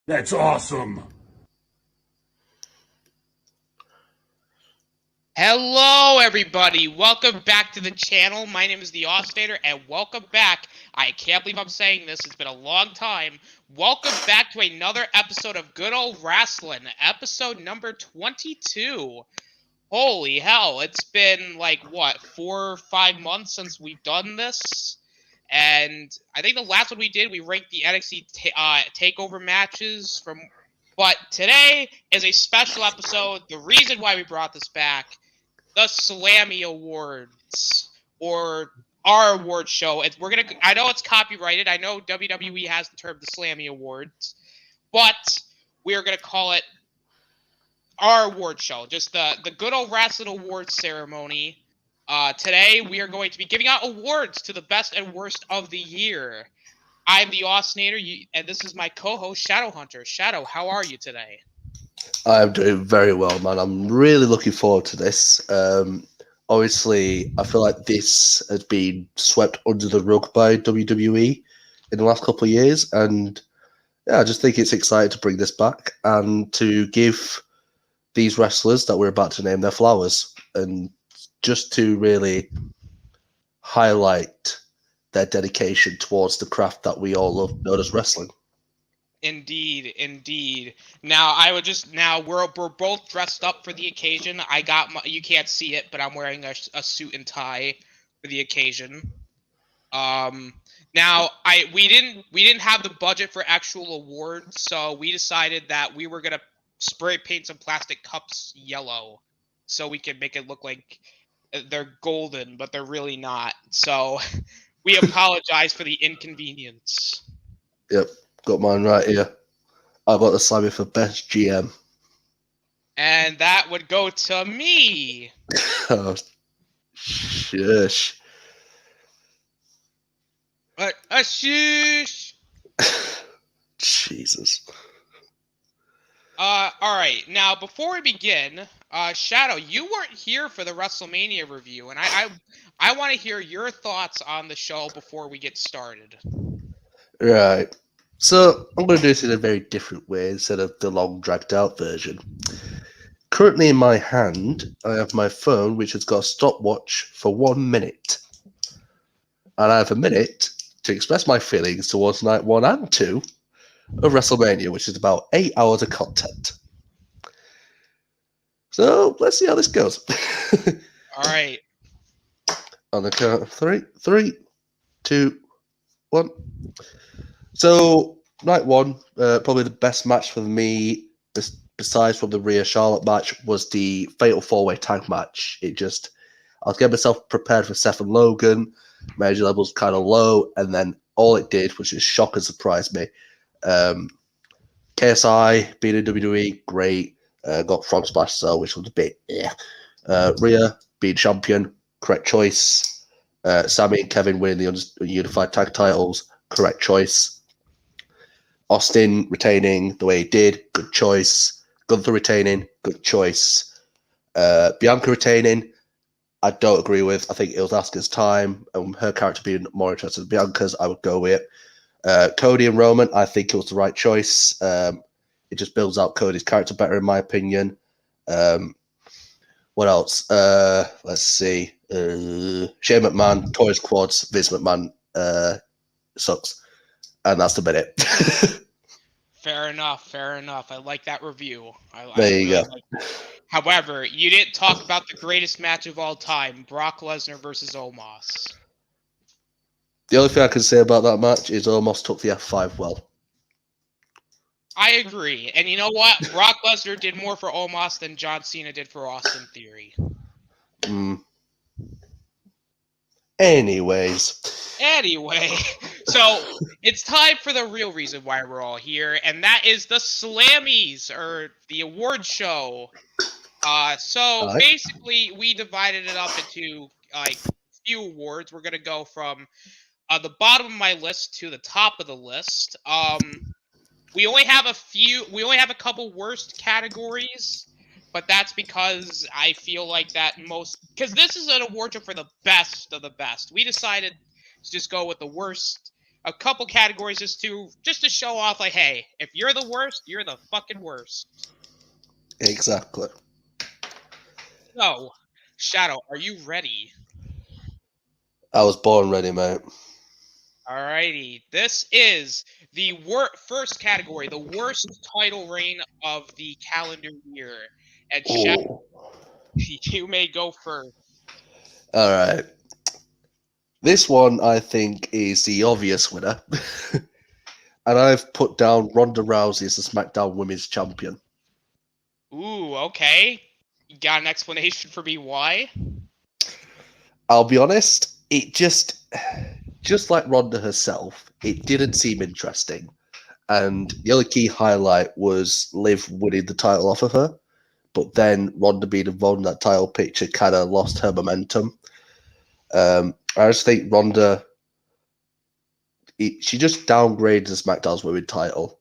That's awesome. Hello, everybody. Welcome back to the channel. My name is the Austinator, and welcome back. I can't believe I'm saying this. It's been a long time. Welcome back to another episode of Good Ol Wrasslin, episode number 22. Holy hell, it's been like, what, 4 or 5 months since we've done this? And I think the last one we did, we ranked the NXT takeover matches from. But today is a special episode. The reason why we brought this back, the Slammy Awards, or our award show. I know it's copyrighted. I know WWE has the term the Slammy Awards, but we are gonna call it our award show. Just the Good Ol Wrasslin Awards ceremony. Today we are going to be giving out awards to the best and worst of the year. I'm the Austinator, and this is my co-host Shadow Hunter. Shadow, how are you today? I'm doing very well, man. I'm really looking forward to this. Obviously, I feel like this has been swept under the rug by WWE in the last couple of years, and yeah, I just think it's exciting to bring this back and to give these wrestlers that we're about to name their flowers, and just to really highlight their dedication towards the craft that we all love, known as wrestling. Indeed, indeed. Now we're both dressed up for the occasion. You can't see it, but I'm wearing a suit and tie for the occasion. Now we didn't have the budget for actual awards, so we decided that we were gonna spray paint some plastic cups yellow, so we can make it look like they're golden, but they're really not. So we apologize for the inconvenience. Yep, got mine right here. I got the Slammy for best GM. And that would go to me. Oh, shush. A shush. Jesus. All right. Now, before we begin, Shadow, you weren't here for the WrestleMania review, and I want to hear your thoughts on the show before we get started. Right. So I'm going to do this in a very different way instead of the long dragged out version. Currently in my hand, I have my phone, which has got a stopwatch for 1 minute. And I have a minute to express my feelings towards night 1 and 2 of WrestleMania, which is about 8 hours of content. So let's see how this goes. All right. On the count of three, 2, 1. So night one, probably the best match for me, besides from the Rhea Charlotte match, was the Fatal 4-Way Tag match. I was getting myself prepared for Seth and Logan. My energy levels kind of low, and then all it did was just shock and surprise me. KSI being in WWE, great. Got frog splash, so which was a bit, yeah. Rhea being champion, correct choice. Sami and Kevin winning the unified tag titles, correct choice. Austin retaining the way he did, good choice. Gunther retaining, good choice. Bianca retaining, I don't agree with. I think it was Asuka's time, and her character being more interested in Bianca's, I would go with it. Cody and Roman, I think it was the right choice. It just builds out Cody's character better, in my opinion. What else? Let's see. Shane McMahon, Toys Quads, Vince McMahon sucks. And that's about it. Fair enough. Fair enough. I like that review. There you go. However, you didn't talk about the greatest match of all time, Brock Lesnar versus Omos. The only thing I can say about that match is Omos took the F5 well. I agree. And you know what? Brock Lesnar did more for Omos than John Cena did for Austin Theory. Anyway, so it's time for the real reason why we're all here, and that is the Slammies, or the award show. Basically, we divided it up into like few awards. We're gonna go from the bottom of my list to the top of the list. We only have a couple worst categories, but that's because I feel like because this is an award show for the best of the best. We decided to just go with the worst a couple categories just to show off, like, hey, if you're the worst, you're the fucking worst. Exactly. So, Shadow, are you ready? I was born ready, mate. Alrighty, this is the first category, the worst title reign of the calendar year. And Shadow, Oh. you may go first. All right. This one, I think, is the obvious winner. And I've put down Ronda Rousey as the SmackDown Women's Champion. Ooh, okay. You got an explanation for me why? I'll be honest, it just like Ronda herself, it didn't seem interesting. And the other key highlight was Liv winning the title off of her. But then Ronda being involved in that title picture kind of lost her momentum. I just think Ronda, she just downgraded the SmackDown's Women's title.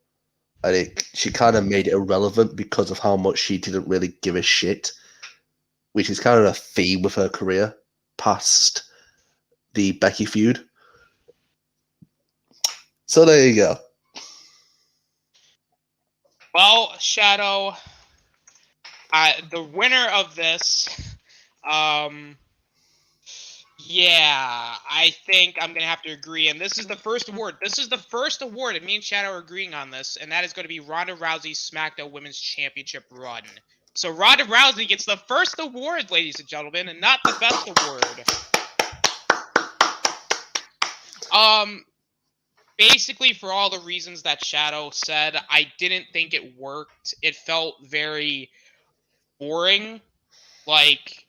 And she kind of made it irrelevant because of how much she didn't really give a shit, which is kind of a theme with her career past the Becky feud. So there you go. Well, Shadow, the winner of this, yeah, I think I'm gonna have to agree. And this is the first award. This is the first award, and me and Shadow are agreeing on this, and that is going to be Ronda Rousey's SmackDown Women's Championship run. So Ronda Rousey gets the first award, ladies and gentlemen, and not the best award. Basically, for all the reasons that Shadow said, I didn't think it worked. It felt very boring. Like,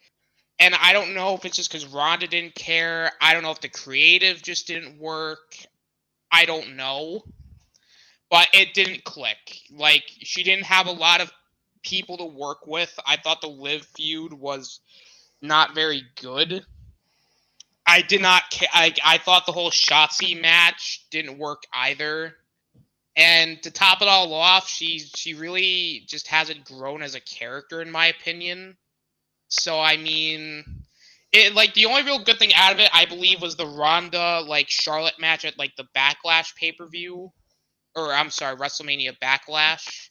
and I don't know if it's just because Ronda didn't care. I don't know if the creative just didn't work. I don't know. But it didn't click. Like, she didn't have a lot of people to work with. I thought the Liv feud was not very good. I did not. I thought the whole Shotzi match didn't work either. And to top it all off, she really just hasn't grown as a character, in my opinion. So I mean, the only real good thing out of it, I believe, was the Ronda Charlotte match at the Backlash pay-per-view, or I'm sorry, WrestleMania Backlash.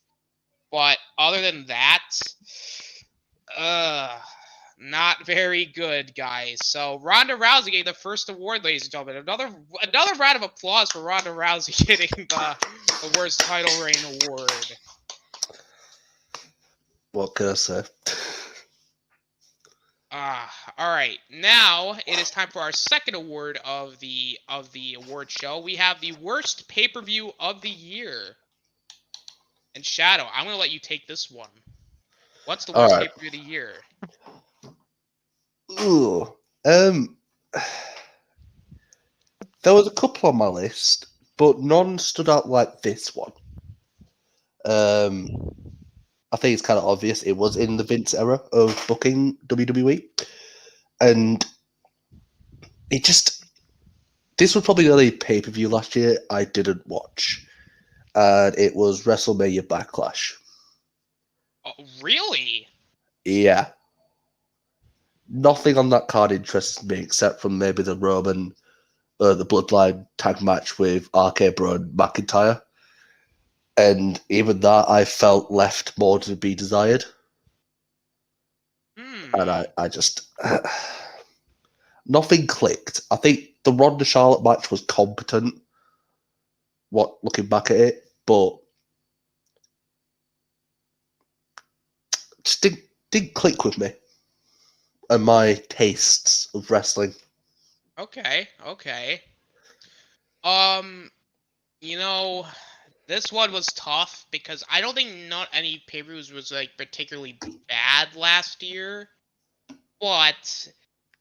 But other than that, not very good, guys. So Ronda Rousey getting the first award, ladies and gentlemen. Another round of applause for Ronda Rousey getting the worst title reign award. What can I say? All right. Now it is time for our second award of the award show. We have the worst pay-per-view of the year. And Shadow, I'm gonna let you take this one. What's the worst pay-per-view of the year? Ooh. There was a couple on my list, but none stood out like this one. I think it's kind of obvious. It was in the Vince era of booking WWE. And this was probably the only pay-per-view last year I didn't watch. And it was WrestleMania Backlash. Oh, really? Yeah. Nothing on that card interests me except from maybe the Roman, the Bloodline tag match with RK Bro and McIntyre. And even that, I felt left more to be desired. And I just... nothing clicked. I think the Ronda Charlotte match was competent, looking back at it, but just didn't click with me and my tastes of wrestling. Okay. You know, this one was tough because I don't think not any pay-per-views was particularly bad last year. But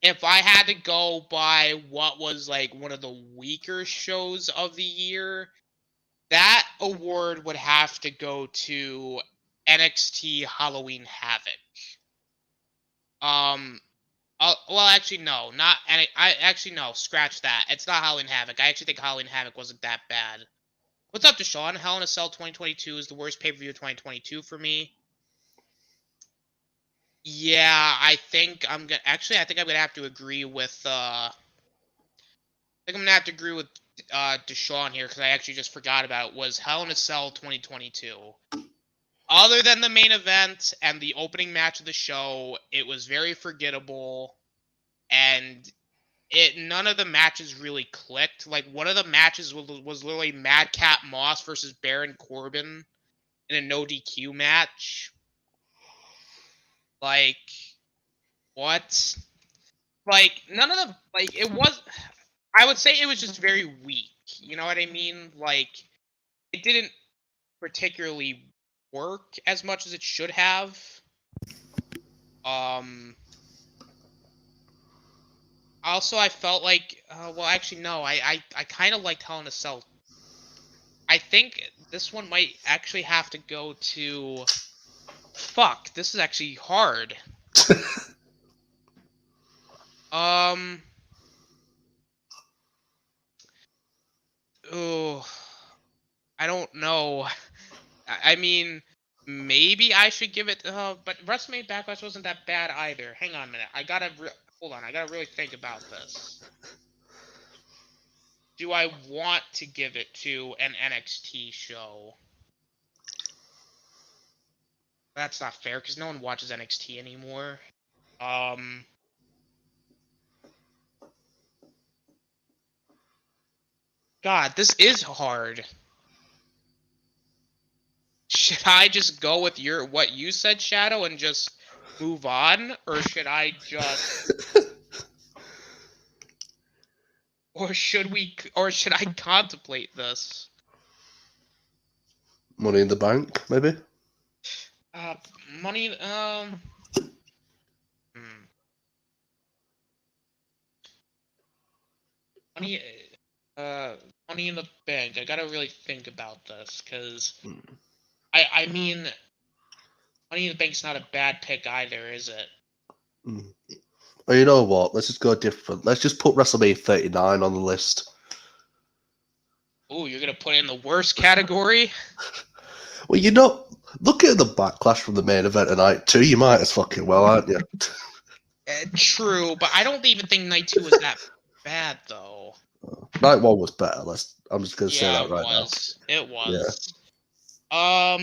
if I had to go by what was one of the weaker shows of the year, that award would have to go to NXT Halloween Havoc. Well, actually, no, not. And I actually no, scratch that. It's not Halloween Havoc. I actually think Halloween Havoc wasn't that bad. What's up, Deshaun? Hell in a Cell 2022 is the worst pay-per-view of 2022 for me. Yeah, I think I'm gonna. Actually, I think I'm gonna have to agree with. I think I'm gonna have to agree with Deshaun here because I actually just forgot about it, was Hell in a Cell 2022. Other than the main event and the opening match of the show, it was very forgettable, and none of the matches really clicked. Like, one of the matches was literally Madcap Moss versus Baron Corbin in a no DQ match. Like, what? Like, none of the, like, it was, I would say it was just very weak. You know what I mean? Like, it didn't particularly work as much as it should have. Also, I felt like, well, actually, no, I kind of liked Hell in a Cell. I think this one might actually have to go to. Fuck, this is actually hard. Oh, I don't know. I mean, maybe I should give it. But WrestleMania Backlash wasn't that bad either. Hang on a minute. Hold on. I gotta really think about this. Do I want to give it to an NXT show? That's not fair because no one watches NXT anymore. God, this is hard. Should I just go with what you said, Shadow, and just move on, or should I just, or should I contemplate this? Money in the Bank, maybe. Money. Money. Money in the Bank. I gotta really think about this because I mean, Money in the Bank's not a bad pick either, is it? Oh, you know what? Let's just go different. Let's just put WrestleMania 39 on the list. Oh, you're gonna put it in the worst category? Well, you know, look at the backlash from the main event of night 2. You might as fucking well, aren't you? True, but I don't even think night 2 was that bad though. Night 1 was better. I'm just gonna say Yeah, that right now. It was. Yeah.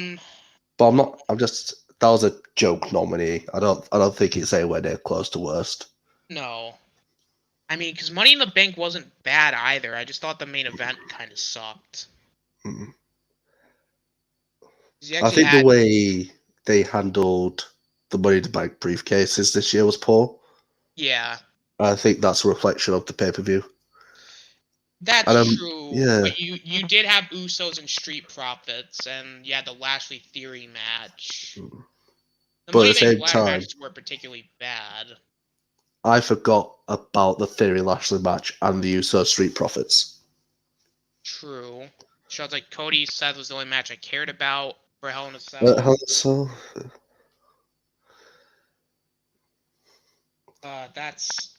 But I'm not. I'm just. That was a joke nominee. I don't think it's anywhere near close to worst. No. I mean, because Money in the Bank wasn't bad either. I just thought the main event kind of sucked. I think the way they handled the Money in the Bank briefcases this year was poor. Yeah. I think that's a reflection of the pay-per-view. That's true. Yeah. But you did have Usos and Street Profits, and yeah, the Lashley Theory match. The But Money at the in the same Bank time, matches weren't particularly bad. I forgot about the Theory Lashley match and the Usos Street Profits. True. Shows like Cody Seth was the only match I cared about for Hell in a Cell. Hell in a Cell. That's.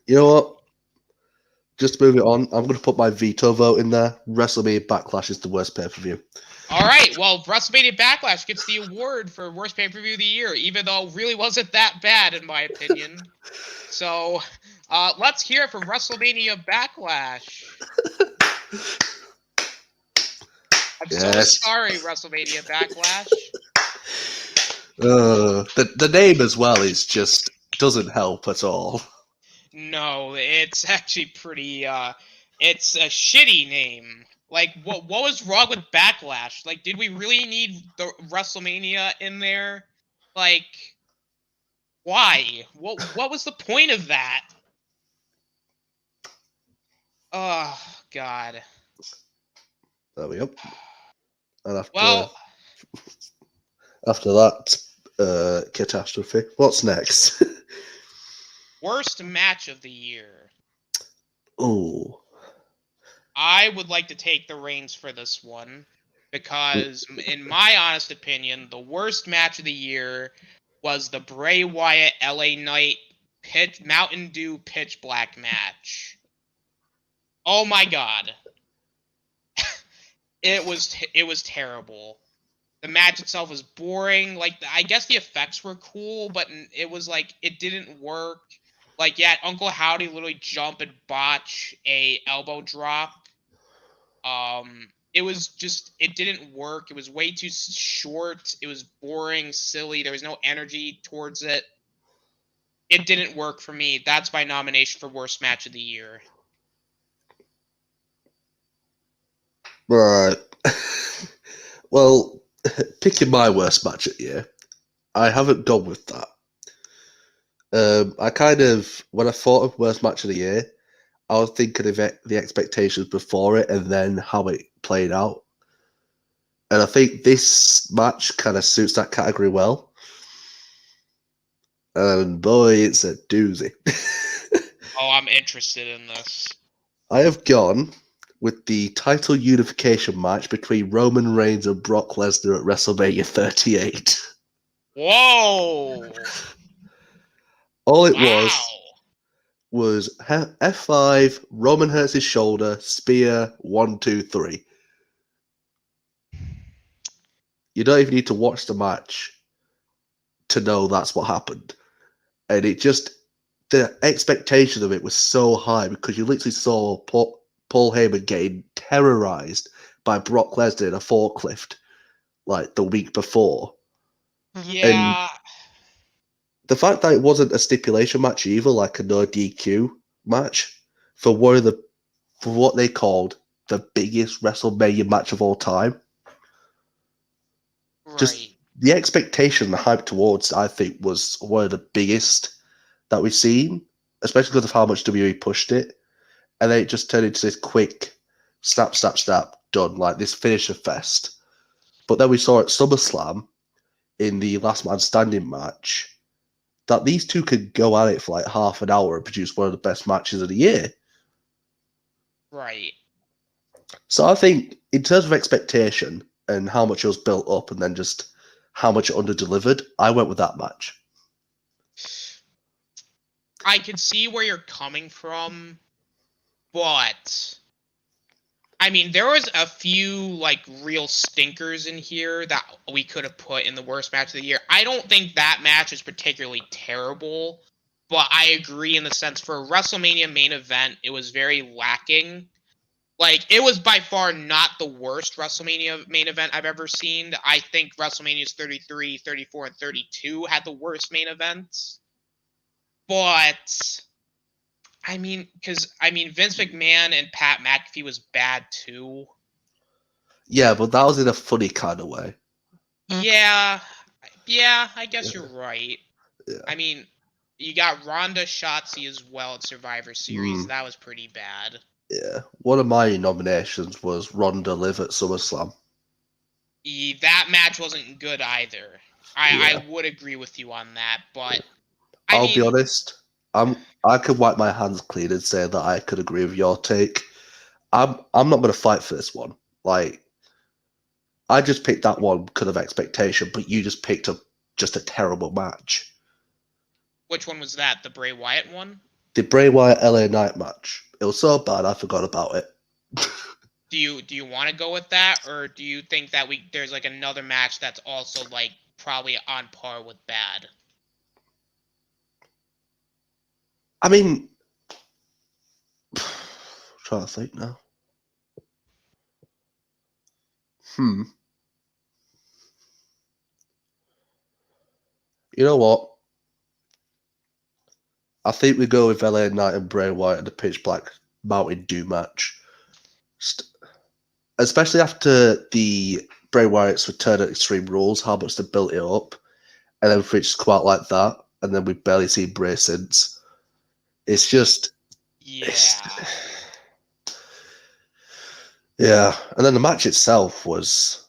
You know what? Just to move it on, I'm going to put my veto vote in there. WrestleMania Backlash is the worst pay-per-view. All right, well, WrestleMania Backlash gets the award for worst pay-per-view of the year, even though it really wasn't that bad, in my opinion. So, let's hear it from WrestleMania Backlash. I'm so sorry, WrestleMania Backlash. The name as well is just doesn't help at all. No, it's actually pretty. It's a shitty name. Like, what was wrong with Backlash? Like, did we really need the WrestleMania in there? Like, why? What was the point of that? Oh God. There we go. And after that catastrophe, what's next? Worst match of the year. Oh. I would like to take the reins for this one because, in my honest opinion, the worst match of the year was the Bray Wyatt LA Knight Mountain Dew Pitch Black match. Oh my God. It was terrible. The match itself was boring. Like, I guess the effects were cool, but it was like it didn't work. Like, yeah, Uncle Howdy literally jump and botch a elbow drop. It didn't work. It was way too short. It was boring, silly. There was no energy towards it. It didn't work for me. That's my nomination for worst match of the year. Right. Well, picking my worst match of the year, I haven't gone with that. I kind of, when I thought of worst match of the year, I was thinking of the expectations before it and then how it played out. And I think this match kind of suits that category well. And boy, it's a doozy. Oh, I'm interested in this. I have gone with the title unification match between Roman Reigns and Brock Lesnar at WrestleMania 38. Whoa! All it Wow! was F5, Roman hurts his shoulder, spear, 1, 2, 3. You don't even need to watch the match to know that's what happened. And it just, the expectation of it was so high because you literally saw Paul Heyman getting terrorized by Brock Lesnar in a forklift like the week before. Yeah. And the fact that it wasn't a stipulation match either, like a no DQ match, for what they called the biggest WrestleMania match of all time. Right. Just the expectation and the hype towards, I think, was one of the biggest that we've seen, especially because of how much WWE pushed it. And then it just turned into this quick snap, snap, snap, done, like this finisher fest. But then we saw at SummerSlam in the last man standing match that these two could go at it for like half an hour and produce one of the best matches of the year. Right. So I think in terms of expectation and how much it was built up and then just how much it under-delivered, I went with that match. I can see where you're coming from, but I mean, there was a few like real stinkers in here that we could have put in the worst match of the year. I don't think that match is particularly terrible, but I agree in the sense for a WrestleMania main event, it was very lacking. Like, it was by far not the worst WrestleMania main event I've ever seen. I think WrestleManias 33, 34, and 32 had the worst main events. But Vince McMahon and Pat McAfee was bad too. Yeah, but that was in a funny kind of way. Yeah, I guess you're right. Yeah. I mean, you got Ronda Shotzi as well at Survivor Series. That was pretty bad. Yeah, one of my nominations was Ronda Liv at SummerSlam. That match wasn't good either. I would agree with you on that, but I'll be honest. I could wipe my hands clean and say that I could agree with your take. I'm not going to fight for this one. Like, I just picked that one because of expectation, but you just picked just a terrible match. Which one was that? The Bray Wyatt one? The Bray Wyatt LA Knight match. It was so bad I forgot about it. Do you want to go with that, or do you think that there's like another match that's also like probably on par with bad? I mean, I'm trying to think now. You know what? I think we go with LA Knight and Bray Wyatt in the Pitch Black Mountain Dew match. Especially after the Bray Wyatt's return at Extreme Rules, how much they built it up, and then for it just come out like that, and then we've barely seen Bray since. It's just... Yeah. Yeah, and then the match itself was...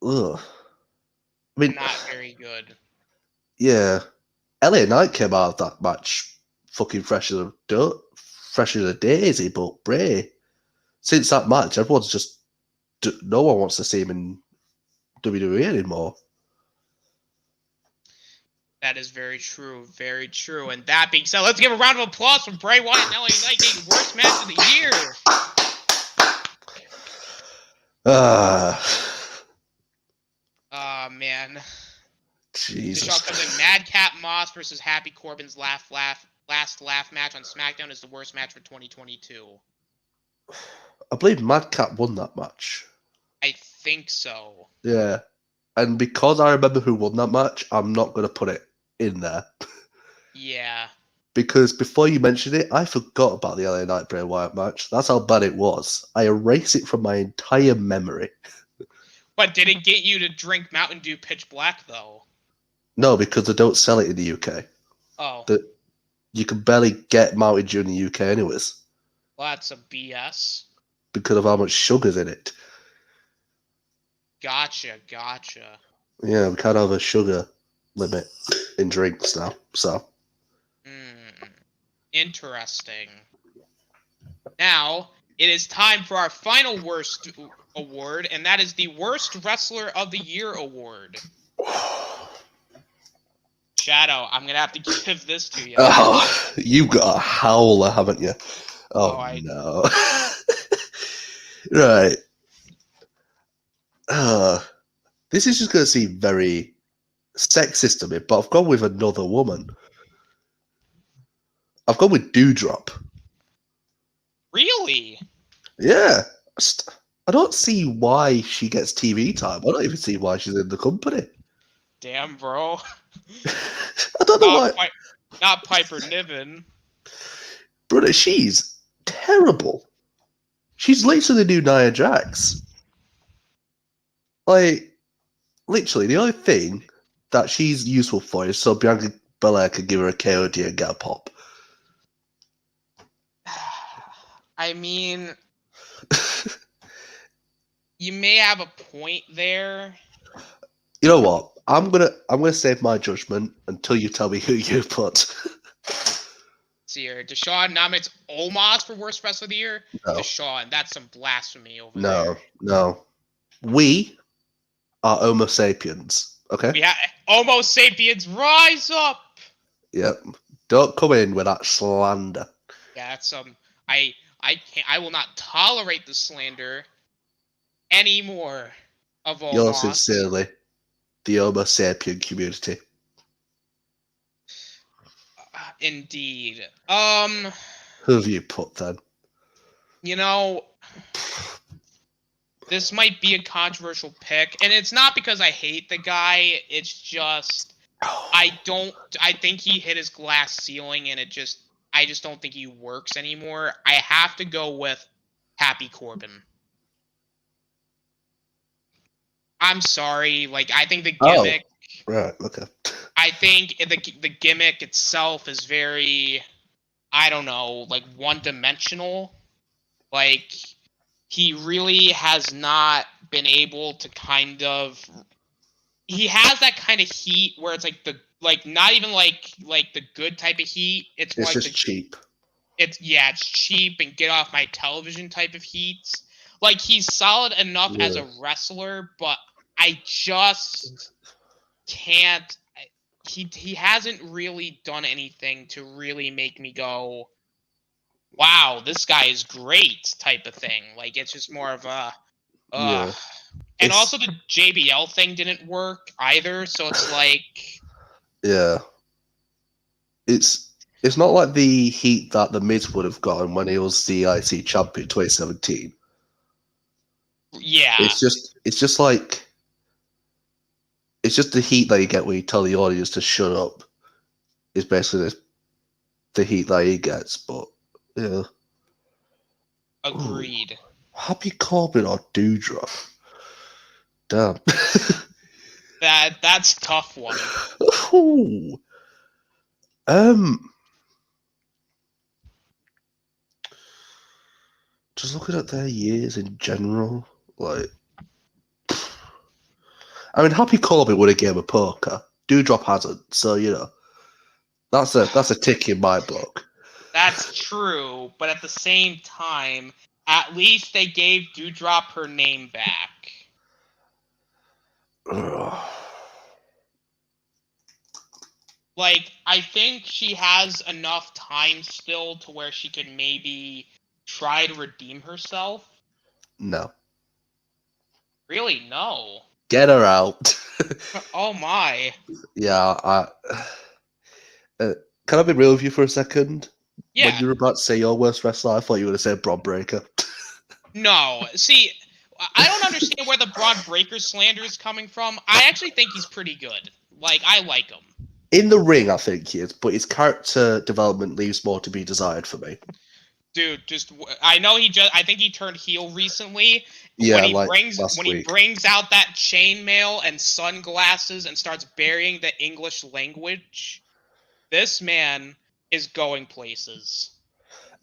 Ugh. I mean... Not very good. Yeah. LA Knight came out of that match fucking fresh as a daisy, but Bray, since that match, everyone's just... No one wants to see him in WWE anymore. That is very true, very true. And that being said, let's give a round of applause for Bray Wyatt and LA Knight getting worst match of the year. Man. Jesus. This all comes in Madcap Moss versus Happy Corbin's Laugh Laugh. last laugh match on SmackDown is the worst match for 2022. I believe Madcap won that match. I think so. Yeah. And because I remember who won that match, I'm not going to put it in there. Yeah. Because before you mentioned it, I forgot about the LA Knight Bray Wyatt match. That's how bad it was. I erased it from my entire memory. But did it get you to drink Mountain Dew Pitch Black, though? No, because they don't sell it in the UK. Oh. You can barely get Mountain Dew in the UK anyways. Well, that's a BS. Because of how much sugar's in it. Gotcha. Yeah, we can't have a sugar limit in drinks now, so. Interesting. Now, it is time for our final worst award, and that is the Worst Wrestler of the Year award. Shadow, I'm going to have to give this to you. Oh, you've got a howler, haven't you? Oh no. Right. This is just going to seem very sexist to me, but I've gone with another woman. I've gone with Dewdrop. Really? Yeah. I don't see why she gets TV time. I don't even see why she's in the company. Damn, bro. I don't know why. Not Piper Niven. Brother, she's terrible. She's literally the new Nia Jax. Like, literally, the only thing that she's useful for is so Bianca Belair can give her a KOD and get a pop. I mean, you may have a point there. You know what? I'm gonna save my judgment until you tell me who you put. Let's see here. Deshaun nominates Omos for Worst Wrestler of the Year? No. Deshaun, that's some blasphemy over there. No. We are Homo sapiens, okay? We have Homo sapiens, rise up! Yep. Don't come in with that slander. Yeah, that's some. I will not tolerate the slander anymore of Omos. Yours sincerely, the Homo sapien community. Indeed. Who have you put then? You know, this might be a controversial pick, and it's not because I hate the guy. It's just I think he hit his glass ceiling, and I just don't think he works anymore. I have to go with Happy Corbin. I'm sorry. Like, I think the gimmick. Oh, right. Okay. I think the gimmick itself is very, I don't know, like one-dimensional. Like, he really has not been able to kind of. He has that kind of heat where it's like not even like the good type of heat. It's It's like just cheap. It's cheap and get off my television type of heats. Like, he's solid enough as a wrestler, but I just can't. He hasn't really done anything to really make me go, wow, this guy is great type of thing. Like, it's just more of a and also the JBL thing didn't work either, so it's like, yeah, it's not like the heat that the Miz would have gotten when he was the IC champion 2017. Yeah, it's just like it's just the heat that you get when you tell the audience to shut up. Is basically the heat that he gets, but yeah. Agreed. Ooh. Happy Corbin or Dewdrop? Damn. That's a tough one. Ooh. Just looking at their years in general, like, I mean, Happy Corbin would have game of poker. Dewdrop hasn't, so you know, that's a tick in my book. That's true, but at the same time, at least they gave Dewdrop her name back. Like, I think she has enough time still to where she could maybe try to redeem herself. No. Really? No. Get her out. Oh my. Yeah, Can I be real with you for a second? Yeah. When you were about to say your worst wrestler, I thought you were going to say Braun Breaker. No. See, I don't understand where the Broad Breaker slander is coming from. I actually think he's pretty good. Like, I like him. In the ring, I think he is, but his character development leaves more to be desired for me. Dude, I know I think he turned heel recently. Yeah, When he like last week. brings out that chainmail and sunglasses and starts burying the English language, this man is going places.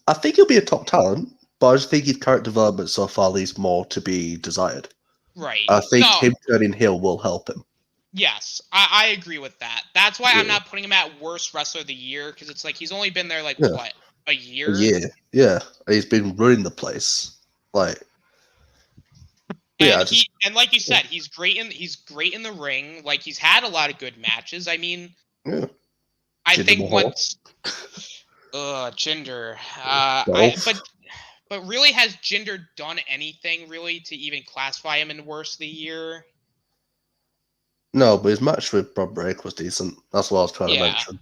I think he'll be a top talent, but I just think his character development so far leaves more to be desired. Right. I think No. him turning heel will help him. Yes, I agree with that. That's why Yeah. I'm not putting him at worst wrestler of the year, because it's like he's only been there like Yeah. what, a year? A year, yeah. He's been running the place. Like, And and like you said, he's great in the ring. Like, he's had a lot of good matches. I mean, yeah. I Jinder think Mahal. once Jinder. But really, has Jinder done anything really to even classify him in worst of the year? No, but his match with Braun Breaker was decent. That's what I was trying to Yeah. mention.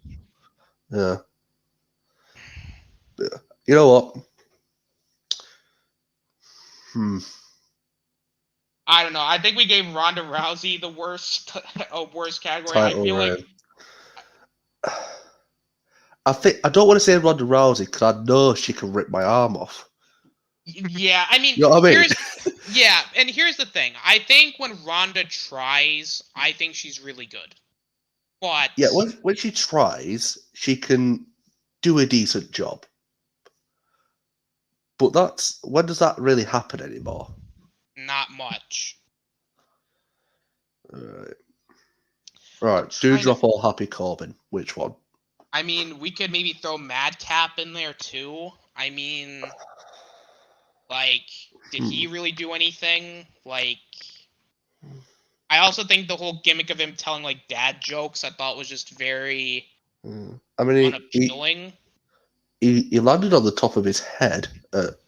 Yeah. You know what? I don't know. I think we gave Ronda Rousey the worst category. Title I feel like I don't want to say Ronda Rousey because I know she can rip my arm off. Yeah, I mean, You know what I mean? Yeah, and here's the thing. I think when Ronda tries, I think she's really good. But yeah, when she tries, she can do a decent job. But when does that really happen anymore? Not much. Right. Do drop all Happy Corbin. Which one? I mean, we could maybe throw Madcap in there too. I mean, like, did he really do anything? Like, I also think the whole gimmick of him telling like dad jokes, I thought was just very unappealing. He landed on the top of his head, but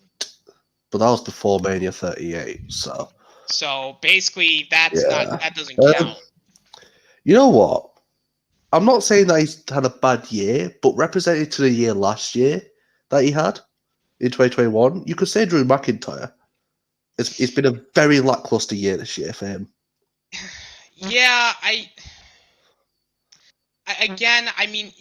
that was before Mania 38. So basically, that doesn't count. You know what? I'm not saying that he's had a bad year, but represented to the year last year that he had in 2021, you could say Drew McIntyre. It's been a very lackluster year this year for him. Yeah, I mean,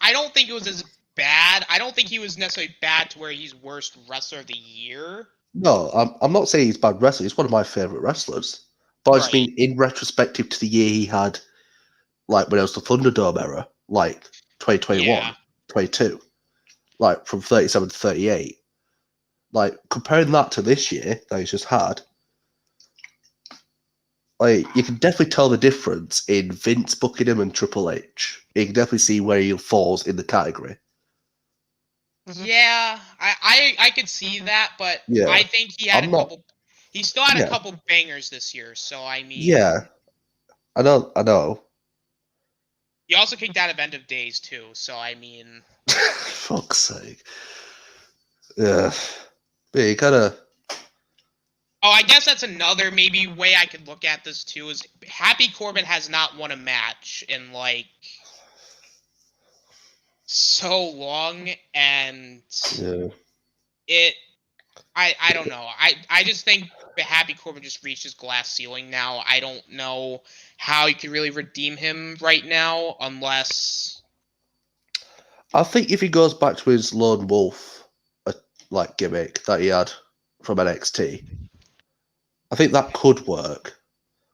I don't think it was as bad. I don't think he was necessarily bad to where he's worst wrestler of the year. No, I'm not saying he's a bad wrestler. He's one of my favorite wrestlers. But I just mean in retrospective to the year he had, like when it was the Thunderdome era, like 2021, 22, like from 37 to 38. Like comparing that to this year that he's just had, like you can definitely tell the difference in Vince booking him and Triple H. You can definitely see where he falls in the category. Yeah, I could see that, but I think he had he still had a couple bangers this year, so I mean. Yeah. I know. He also kicked out of End of Days too, so I mean. Fuck's sake. Yeah. But you gotta. Oh, I guess that's another maybe way I could look at this too, is Happy Corbin has not won a match in like so long, and I don't know. I just think Happy Corbin just reached his glass ceiling now. I don't know how you can really redeem him right now unless. I think if he goes back to his lone wolf like gimmick that he had from NXT, I think that could work.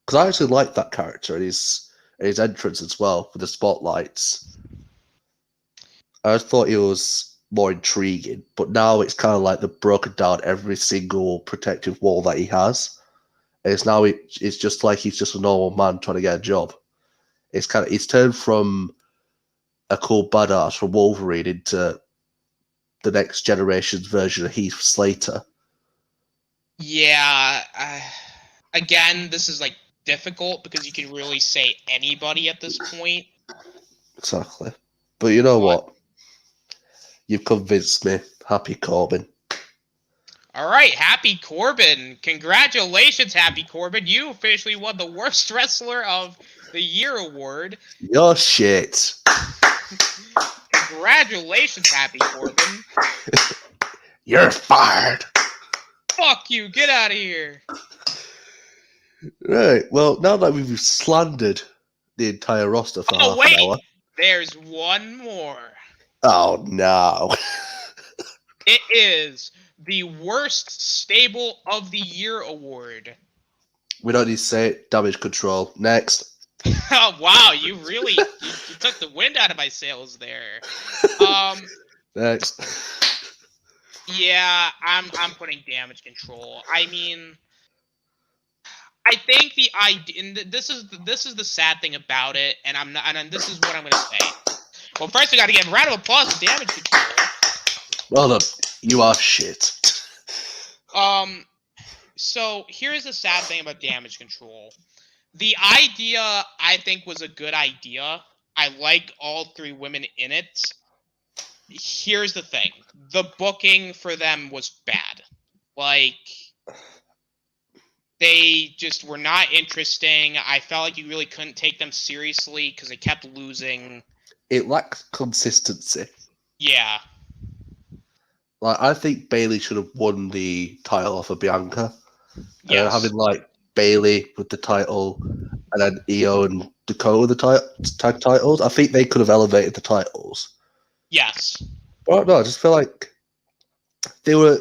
Because I actually like that character and his entrance as well with the spotlights. I just thought he was more intriguing, but now it's kind of like they've broken down every single protective wall that he has. And it's just like he's just a normal man trying to get a job. He's turned from a cool badass from Wolverine into the next generation's version of Heath Slater. Yeah. Again, this is like difficult because you can really say anybody at this point. Exactly. But you know what? You've convinced me. Happy Corbin. All right, Happy Corbin. Congratulations, Happy Corbin. You officially won the Worst Wrestler of the Year award. Your shit. Congratulations, Happy Corbin. You're fired. Fuck you. Get out of here. Right. Well, now that we've slandered the entire roster for half an hour. There's one more. Oh, no. It is the Worst Stable of the Year award. We don't need to say it. Damage control. Next. Oh, wow, you really you took the wind out of my sails there. Next. Yeah, I'm putting damage control. I mean, I think the idea, and this is the sad thing about it, and I'm not, and this is what I'm gonna say. Well, first we got to give a round of applause to damage control. Well done. You are shit. So here's the sad thing about damage control. The idea, I think, was a good idea. I like all three women in it. Here's the thing. The booking for them was bad. Like, they just were not interesting. I felt like you really couldn't take them seriously because they kept losing. It lacked consistency. Yeah. Like, I think Bailey should have won the title off of Bianca. Yes. Having, like, Bailey with the title and then Io and Dakota with the tag titles, I think they could have elevated the titles. Yes. But no, I just feel like they were,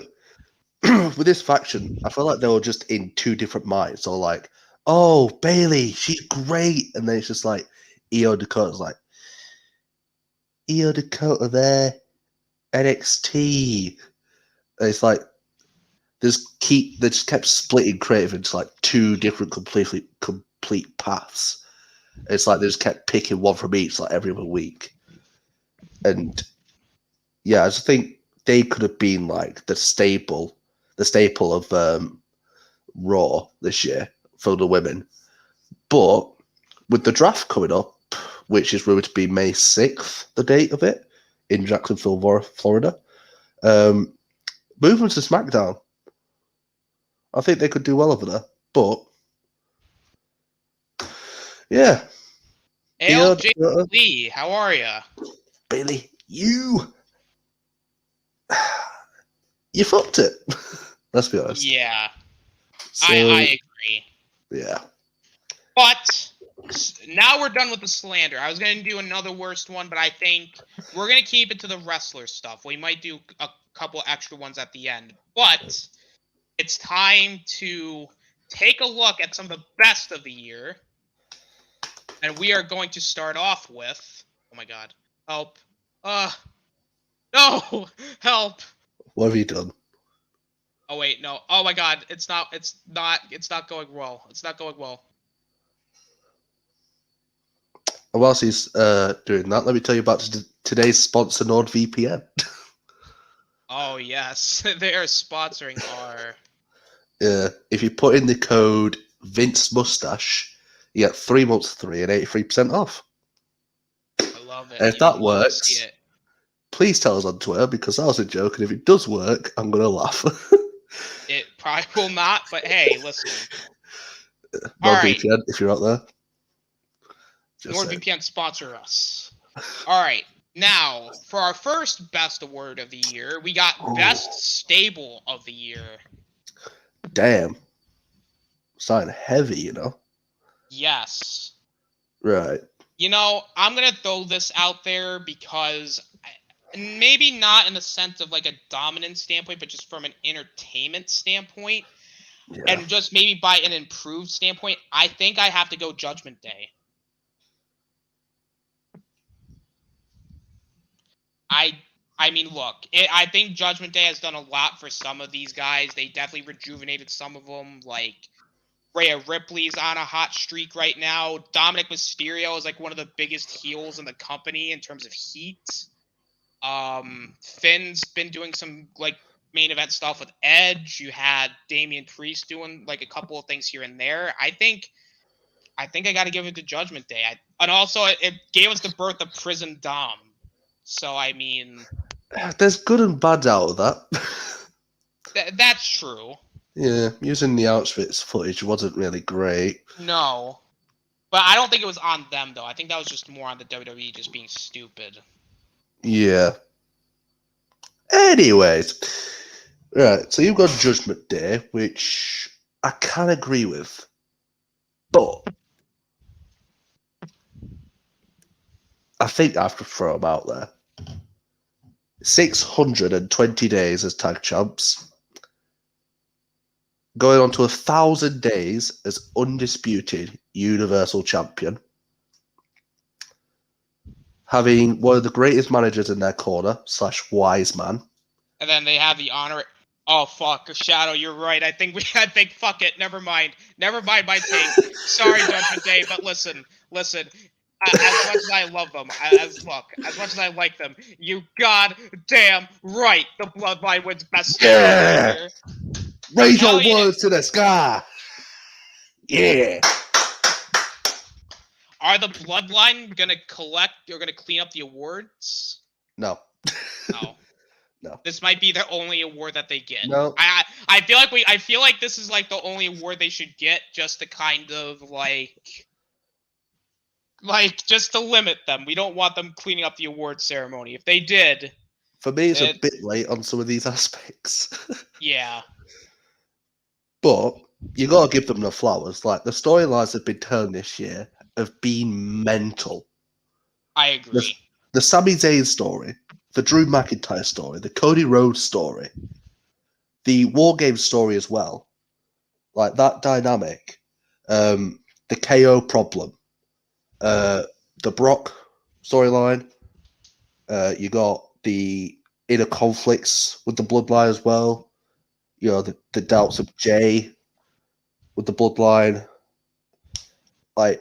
with this faction, I feel like they were just in two different minds. So, like, oh, Bailey, she's great. And then it's just like, Io and Dakota's like, Io Dakota there, NXT. And it's like, they just kept splitting creative into like two different complete paths. It's like they just kept picking one from each like every other week. And yeah, I just think they could have been like the staple of Raw this year for the women. But with the draft coming up, which is rumored to be May 6th, the date of it, in Jacksonville, Florida, moving to SmackDown. I think they could do well over there, but yeah. LJ Lee, how are ya? Bailey, you fucked it. Let's be honest. Yeah, So, I agree. Yeah. But now we're done with the slander. I was going to do another worst one, but I think we're going to keep it to the wrestler stuff. We might do a couple extra ones at the end, but it's time to take a look at some of the best of the year. And we are going to start off with... Oh my god. Help. No! Help! What have you done? Oh wait, no. Oh my god, it's not going well. It's not going well. And whilst he's doing that, let me tell you about today's sponsor, NordVPN. Oh yes, they are sponsoring our... If you put in the code Vince Mustache, you get 3 months free and 83% off. I love it. And if that works, please tell us on Twitter, because that was a joke, and if it does work, I'm going to laugh. It probably will not, but hey, listen. NordVPN, right. If you're out there. NordVPN sponsor us. All right. Now, for our first best award of the year, we got Best Stable of the Year. Damn. Starting heavy, you know? Yes. Right. You know, I'm going to throw this out there because maybe not in the sense of like a dominant standpoint, but just from an entertainment standpoint. Yeah. And just maybe by an improved standpoint, I think I have to go Judgment Day. I mean, look, I think Judgment Day has done a lot for some of these guys. They definitely rejuvenated some of them. Like, Rhea Ripley's on a hot streak right now. Dominic Mysterio is like one of the biggest heels in the company in terms of heat. Finn's been doing some like main event stuff with Edge. You had Damian Priest doing like a couple of things here and there. I think I got to give it to Judgment Day. And also, it gave us the birth of Prison Dom. So, I mean... There's good and bad out of that. That's true. Yeah, using the Auschwitz footage wasn't really great. No. But I don't think it was on them, though. I think that was just more on the WWE just being stupid. Yeah. Anyways, right. So you've got Judgment Day, which I can agree with, but I think I have to throw them out there. 620 days as tag champs, going on to 1,000 days as undisputed Universal Champion, having one of the greatest managers in their corner / wise man. And then they have the honor. Oh fuck, Shadow, you're right. I think fuck it. Never mind my take. Sorry, Judgment Day, but listen. As much as I love them, as much as I like them, you goddamn right. The Bloodline wins best Yeah! here. Raise your Hell yeah. words to the sky. Yeah. Are the Bloodline gonna collect or gonna clean up the awards? No. No. No. This might be the only award that they get. No. I feel like this is like the only award they should get, just to kind of like just to limit them. We don't want them cleaning up the award ceremony. If they did, For me, it's a bit late on some of these aspects. Yeah. But you gotta give them the flowers. Like, the storylines they've been telling this year have been mental. I agree. The Sami Zayn story, the Drew McIntyre story, the Cody Rhodes story, the War Games story as well. Like, that dynamic, the KO problem, the Brock storyline, you got the inner conflicts with the Bloodline as well. You know, the doubts of Jay with the Bloodline. Like,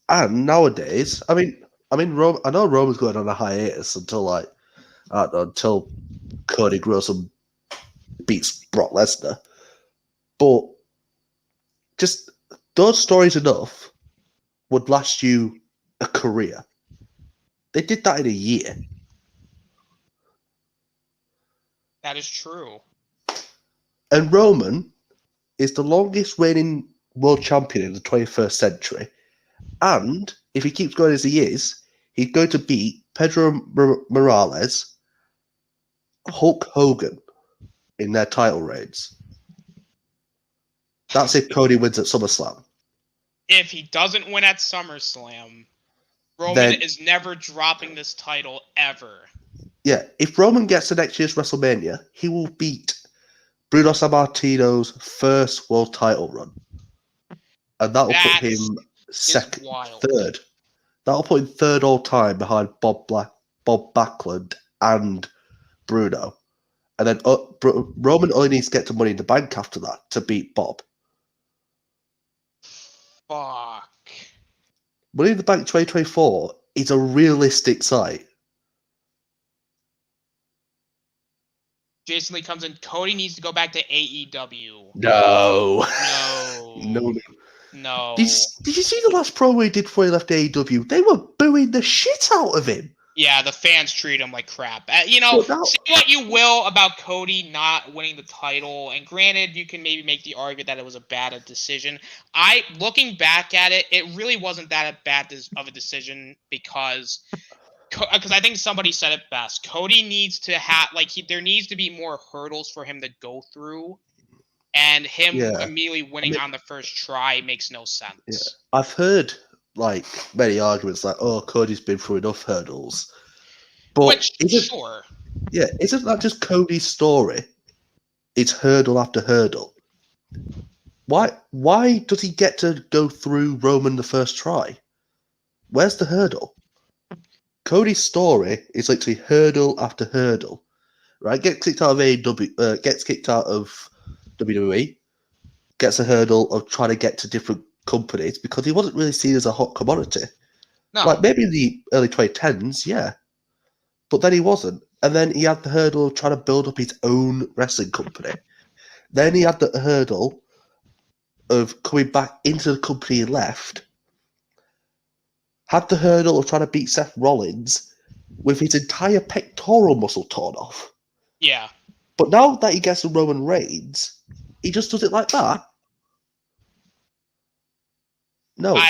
and nowadays, I know Roman's going on a hiatus until until Cody grows and beats Brock Lesnar. But just those stories enough would last you a career. They did that in a year. That is true. And Roman is the longest reigning world champion in the 21st century. And if he keeps going as he is, he's going to beat Pedro Morales, Hulk Hogan in their title reigns. That's if Cody wins at SummerSlam. If he doesn't win at SummerSlam, Roman is never dropping this title ever. Yeah, if Roman gets to next year's WrestleMania, he will beat Bruno Sammartino's first world title run. And that will put him third. That'll put him third all time behind Bob Backlund and Bruno. And then Roman only needs to get to Money in the Bank after that to beat Bob. Fuck. Money in the Bank 2024 is a realistic sight. Jason Lee comes in. Cody needs to go back to AEW. No. Did you see the last promo he did before he left AEW? They were booing the shit out of him. Yeah, the fans treat him like crap. Say what you will about Cody not winning the title, and granted, you can maybe make the argument that it was a bad decision. Looking back at it, it really wasn't that bad of a decision because I think somebody said it best. Cody needs to have there needs to be more hurdles for him to go through, and him immediately winning on the first try makes no sense. Yeah. I've heard many arguments Cody's been through enough hurdles. But isn't that just Cody's story? It's hurdle after hurdle. Why does he get to go through Roman the first try? Where's the hurdle? Cody's story is literally hurdle after hurdle. Right? Gets kicked out of AEW, gets kicked out of WWE, gets a hurdle of trying to get to different companies because he wasn't really seen as a hot commodity. No. Maybe in the early 2010s, yeah. But then he wasn't. And then he had the hurdle of trying to build up his own wrestling company. Then he had the hurdle of coming back into the company he left. Had the hurdle of trying to beat Seth Rollins with his entire pectoral muscle torn off. Yeah. But now that he gets the Roman Reigns, he just does it like that.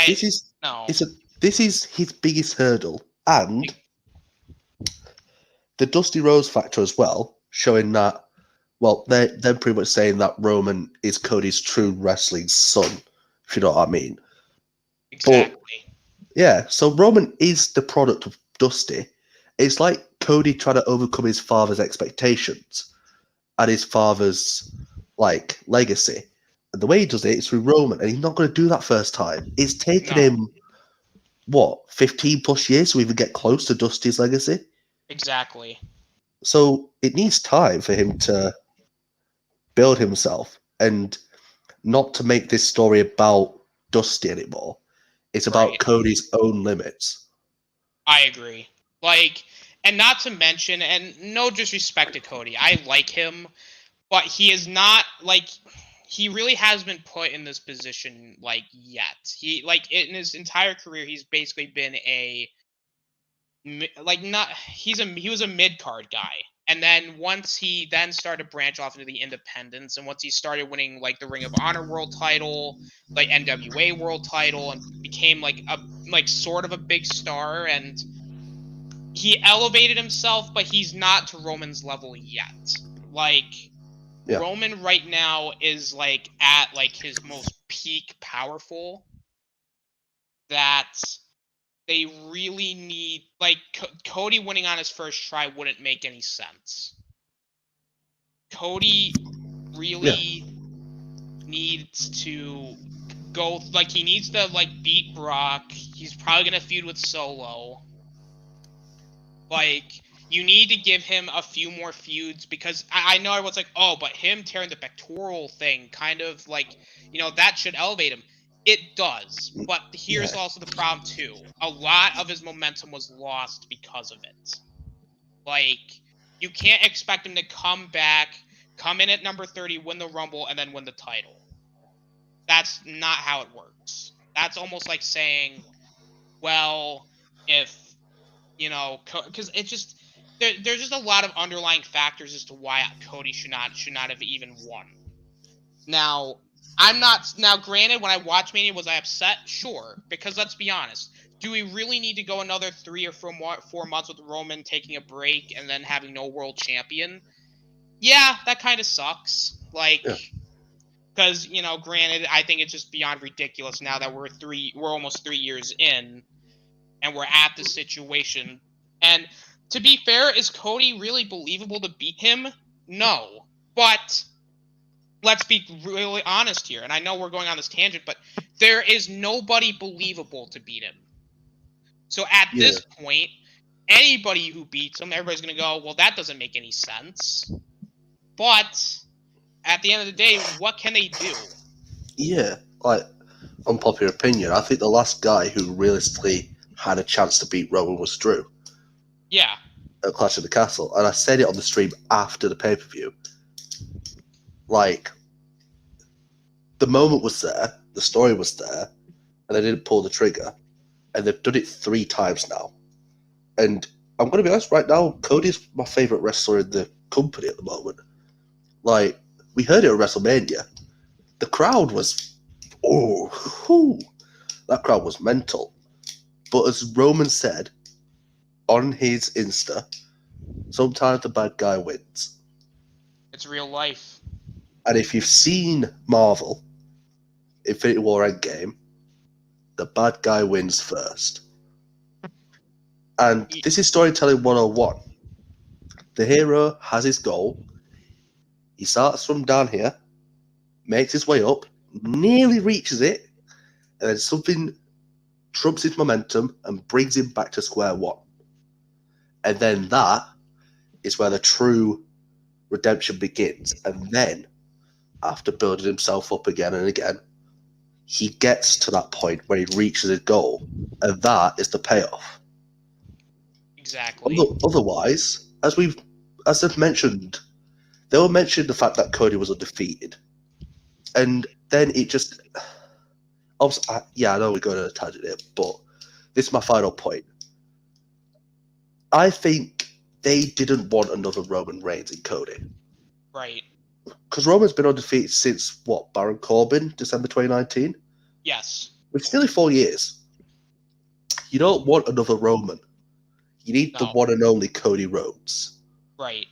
This is his biggest hurdle, and the Dusty Rhodes factor as well, showing that, well, they're pretty much saying that Roman is Cody's true wrestling son, if you know what I mean. Exactly. But, yeah, so Roman is the product of Dusty. It's like Cody trying to overcome his father's expectations and his father's, like, legacy. And the way he does it is through Roman, and he's not going to do that first time. It's taken No. him, 15 plus years to even get close to Dusty's legacy? Exactly. So it needs time for him to build himself and not to make this story about Dusty anymore. It's about Right. Cody's own limits. I agree. Like, and not to mention, and no disrespect to Cody, I like him, but he is not like he really has been put in this position like yet. He like in his entire career, he's basically been a like not he was a mid card guy. And then once he then started to branch off into the independents, and once he started winning like the Ring of Honor world title, like NWA world title, and became like a sort of a big star, and he elevated himself, but he's not to Roman's level yet. Like Yeah. Roman right now is like at like his most peak powerful that they really need like Cody winning on his first try wouldn't make any sense. Cody really needs to go like he needs to like beat Brock. He's probably gonna feud with Solo. Like you need to give him a few more feuds because I know everyone's like, oh, but him tearing the pectoral thing kind of like, that should elevate him. It does. But here's also the problem, too. A lot of his momentum was lost because of it. Like, you can't expect him to come back, come in at number 30, win the Rumble, and then win the title. That's not how it works. That's almost like saying, well, if, because it's just, there's just a lot of underlying factors as to why Cody should not have even won. Now, granted, when I watched Mania, was I upset? Sure, because let's be honest. Do we really need to go another 3 or 4 months with Roman taking a break and then having no world champion? Yeah, that kind of sucks. Like, because, granted, I think it's just beyond ridiculous now that we're almost 3 years in and we're at this situation. And to be fair, is Cody really believable to beat him? No. But let's be really honest here, and I know we're going on this tangent, but there is nobody believable to beat him. So at this point, anybody who beats him, everybody's going to go, well, that doesn't make any sense. But at the end of the day, what can they do? Yeah, like, unpopular opinion, I think the last guy who realistically had a chance to beat Roman was Drew. Yeah. At Clash of the Castle. And I said it on the stream after the pay-per-view. Like, the moment was there, the story was there, and they didn't pull the trigger. And they've done it 3 times now. And I'm going to be honest, right now, Cody's my favourite wrestler in the company at the moment. Like, we heard it at WrestleMania. The crowd was, that crowd was mental. But as Roman said on his Insta, sometimes the bad guy wins. It's real life. And if you've seen Marvel, Infinity War Endgame, the bad guy wins first. And this is storytelling 101. The hero has his goal. He starts from down here, makes his way up, nearly reaches it, and then something trumps his momentum and brings him back to square one. And then that is where the true redemption begins. And then, after building himself up again and again, he gets to that point where he reaches his goal. And that is the payoff. Exactly. Otherwise, as I've mentioned, they were mentioning the fact that Cody was undefeated. And then it just... I know we're going to a tangent here, but this is my final point. I think they didn't want another Roman Reigns in Cody. Right. Because Roman's been undefeated since, Baron Corbin, December 2019? Yes. Which is nearly 4 years. You don't want another Roman. You need the No. one and only Cody Rhodes. Right.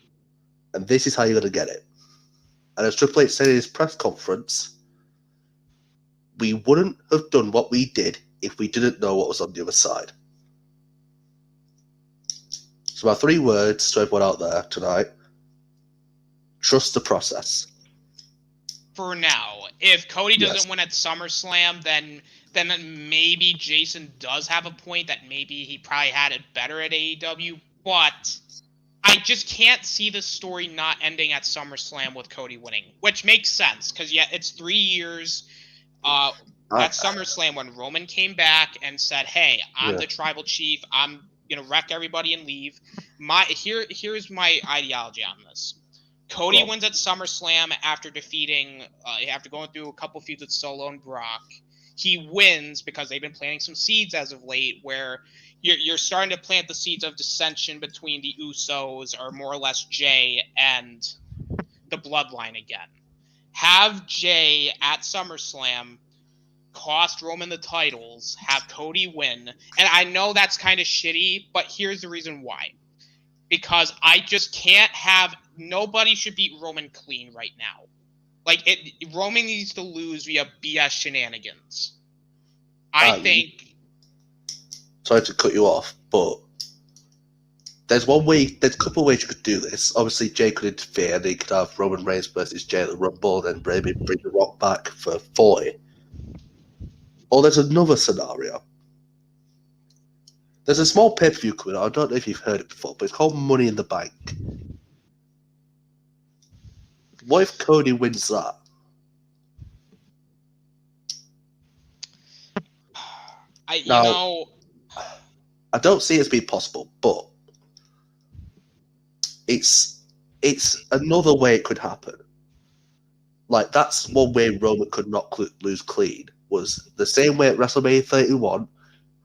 And this is how you're going to get it. And as Triple H said in his press conference, we wouldn't have done what we did if we didn't know what was on the other side. So my 3 words to everyone out there tonight: trust the process. For now, if Cody doesn't Yes. win at SummerSlam, then maybe Jason does have a point that maybe he probably had it better at AEW, but I just can't see the story not ending at SummerSlam with Cody winning, which makes sense, because it's 3 years. At SummerSlam when Roman came back and said, "Hey, I'm the tribal chief. I'm gonna wreck everybody and leave." Here's my ideology on this. Cody wins at SummerSlam after after going through a couple feuds with Solo and Brock. He wins because they've been planting some seeds as of late, where you're starting to plant the seeds of dissension between the Usos, or more or less Jay, and the Bloodline again. Have Jay at SummerSlam cost Roman the titles, have Cody win, and I know that's kind of shitty, but here's the reason why. Because I just can't have... Nobody should beat Roman clean right now. Roman needs to lose via BS shenanigans. I think... Sorry to cut you off, but there's a couple of ways you could do this. Obviously, Jay could interfere, and he could have Roman Reigns versus Jay at the Rumble, and then maybe bring The Rock back for 40. Or there's another scenario. There's a small pay-per-view coming out. I don't know if you've heard it before, but it's called Money in the Bank. What if Cody wins that? I don't see it as being possible, but it's another way it could happen. That's one way Roman could not lose clean, was the same way at WrestleMania 31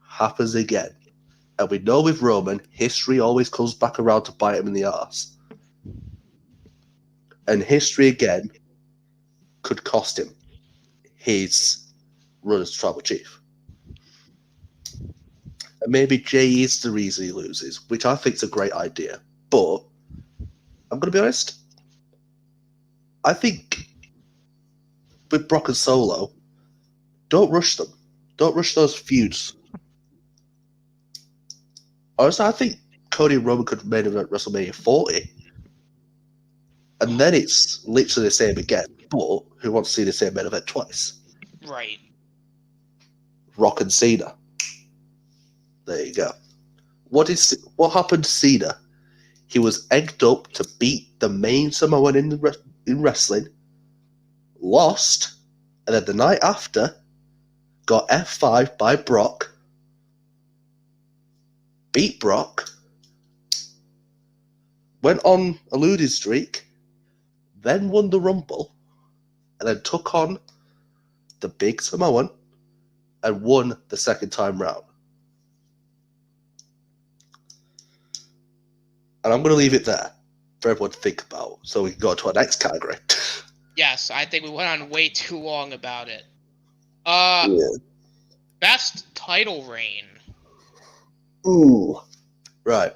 happens again. And we know with Roman, history always comes back around to bite him in the arse. And history again could cost him his run as tribal chief. And maybe Jay is the reason he loses, which I think is a great idea. But I'm going to be honest, I think with Brock and Solo, don't rush them. Don't rush those feuds. Honestly, I think Cody and Roman could main event WrestleMania 40. And then it's literally the same again. But who wants to see the same main event twice? Right. Rock and Cena. There you go. What happened to Cena? He was egged up to beat the main Samoan in wrestling, lost, and then the night after, got F5 by Brock, beat Brock, went on a losing streak, then won the Rumble, and then took on the big Samoan and won the second time round. And I'm going to leave it there for everyone to think about, so we can go to our next category. Yes, I think we went on way too long about it. Best title reign. Ooh. Right.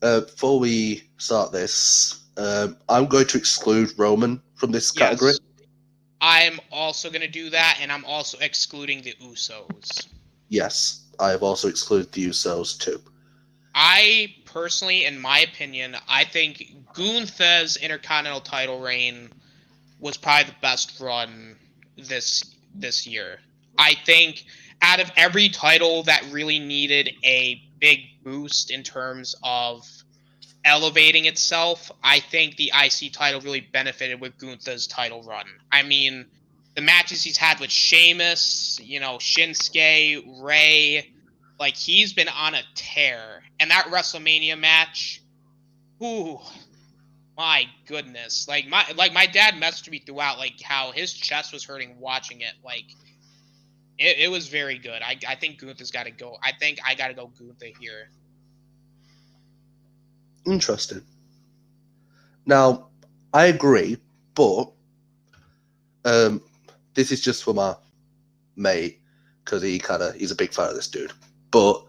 Before we start this, I'm going to exclude Roman from this category. I'm also going to do that, and I'm also excluding the Usos. Yes, I have also excluded the Usos too. I personally, in my opinion, I think Gunther's Intercontinental title reign was probably the best run this year. I think out of every title that really needed a big boost in terms of elevating itself, I think the IC title really benefited with Gunther's title run. I mean, the matches he's had with Sheamus, Shinsuke, Rey, he's been on a tear. And that WrestleMania match, ooh, my goodness. My dad messaged me throughout, how his chest was hurting watching it. It was very good. I think Gunther's got to go. I think I got to go Gunther here. Interesting. Now, I agree, but this is just for my mate, because he's a big fan of this dude. But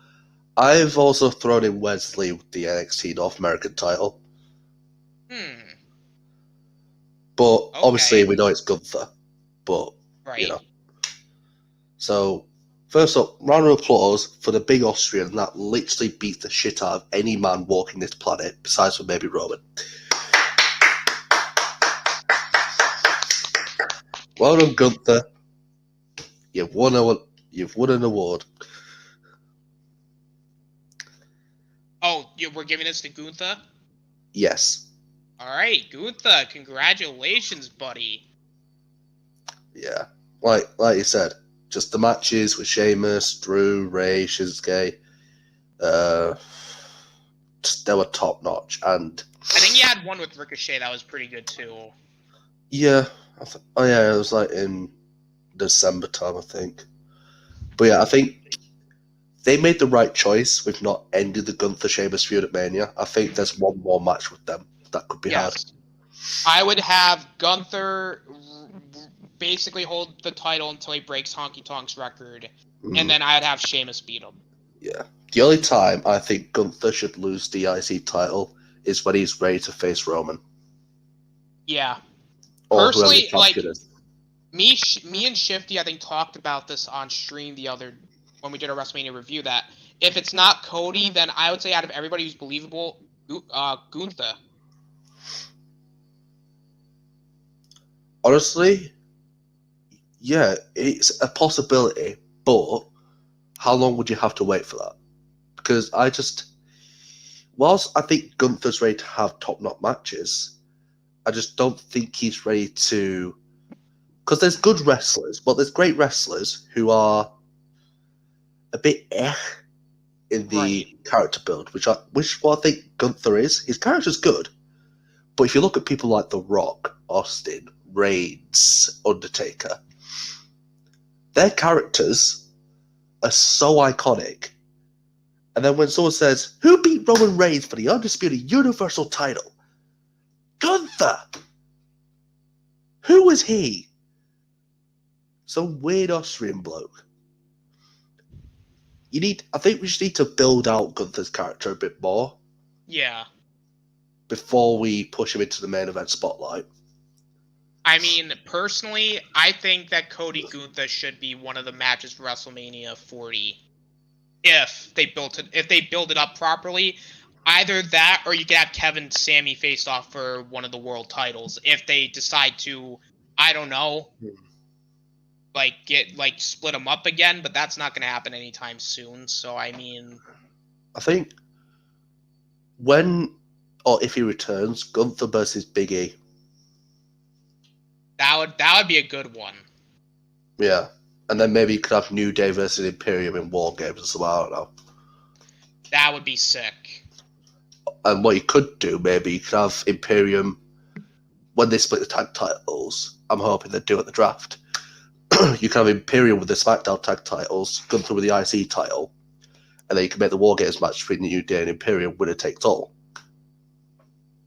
I've also thrown in Wesley with the NXT North American title. But Okay. obviously we know it's Gunther. But, Right. So, first up, round of applause for the big Austrian that literally beat the shit out of any man walking this planet, besides for maybe Roman. Well done, Gunther. You've won an award. Oh, we're giving this to Gunther? Yes. Alright, Gunther, congratulations, buddy. Yeah. Like you said, just the matches with Sheamus, Drew, Ray, Shinsuke, they were top notch. And I think he had one with Ricochet that was pretty good too. Yeah. It was like in December time, I think. But yeah, I think they made the right choice with not ending the Gunther Sheamus feud at Mania. I think there's one more match with them that could be hard. I would have Gunther basically hold the title until he breaks Honky Tonk's record, and then I'd have Sheamus beat him. Yeah. The only time I think Gunther should lose the IC title is when he's ready to face Roman. Yeah. Or personally, like, is. Me and Shifty, I think, talked about this on stream when we did a WrestleMania review, that if it's not Cody, then I would say out of everybody who's believable, Gunther. Honestly, yeah, it's a possibility, but how long would you have to wait for that? Because whilst I think Gunther's ready to have top-notch matches, I just don't think he's ready to... Because there's good wrestlers, but there's great wrestlers who are a bit in the character build, which I think Gunther is. His character's good, but if you look at people like The Rock, Austin, Reigns, Undertaker, their characters are so iconic. And then when someone says, who beat Roman Reigns for the undisputed Universal title? Gunther! Who was he? Some weird Austrian bloke. I think we just need to build out Gunther's character a bit more. Yeah. Before we push him into the main event spotlight. I mean, personally, I think that Cody Gunther should be one of the matches for WrestleMania 40. If they build it up properly. Either that, or you could have Kevin Sammy face off for one of the world titles. If they decide to, I don't know, split them up again, but that's not going to happen anytime soon. So I mean, I think if he returns, Gunther versus Big E. That would be a good one. Yeah, and then maybe you could have New Day versus Imperium in War Games or something. I don't know. That would be sick. And what you could do, maybe you could have Imperium when they split the tag titles. I'm hoping they do at the draft. You can have Imperium with the SmackDown tag titles, Gunther with the IC title, and then you can make the War Games match between New Day and Imperium, winner takes all.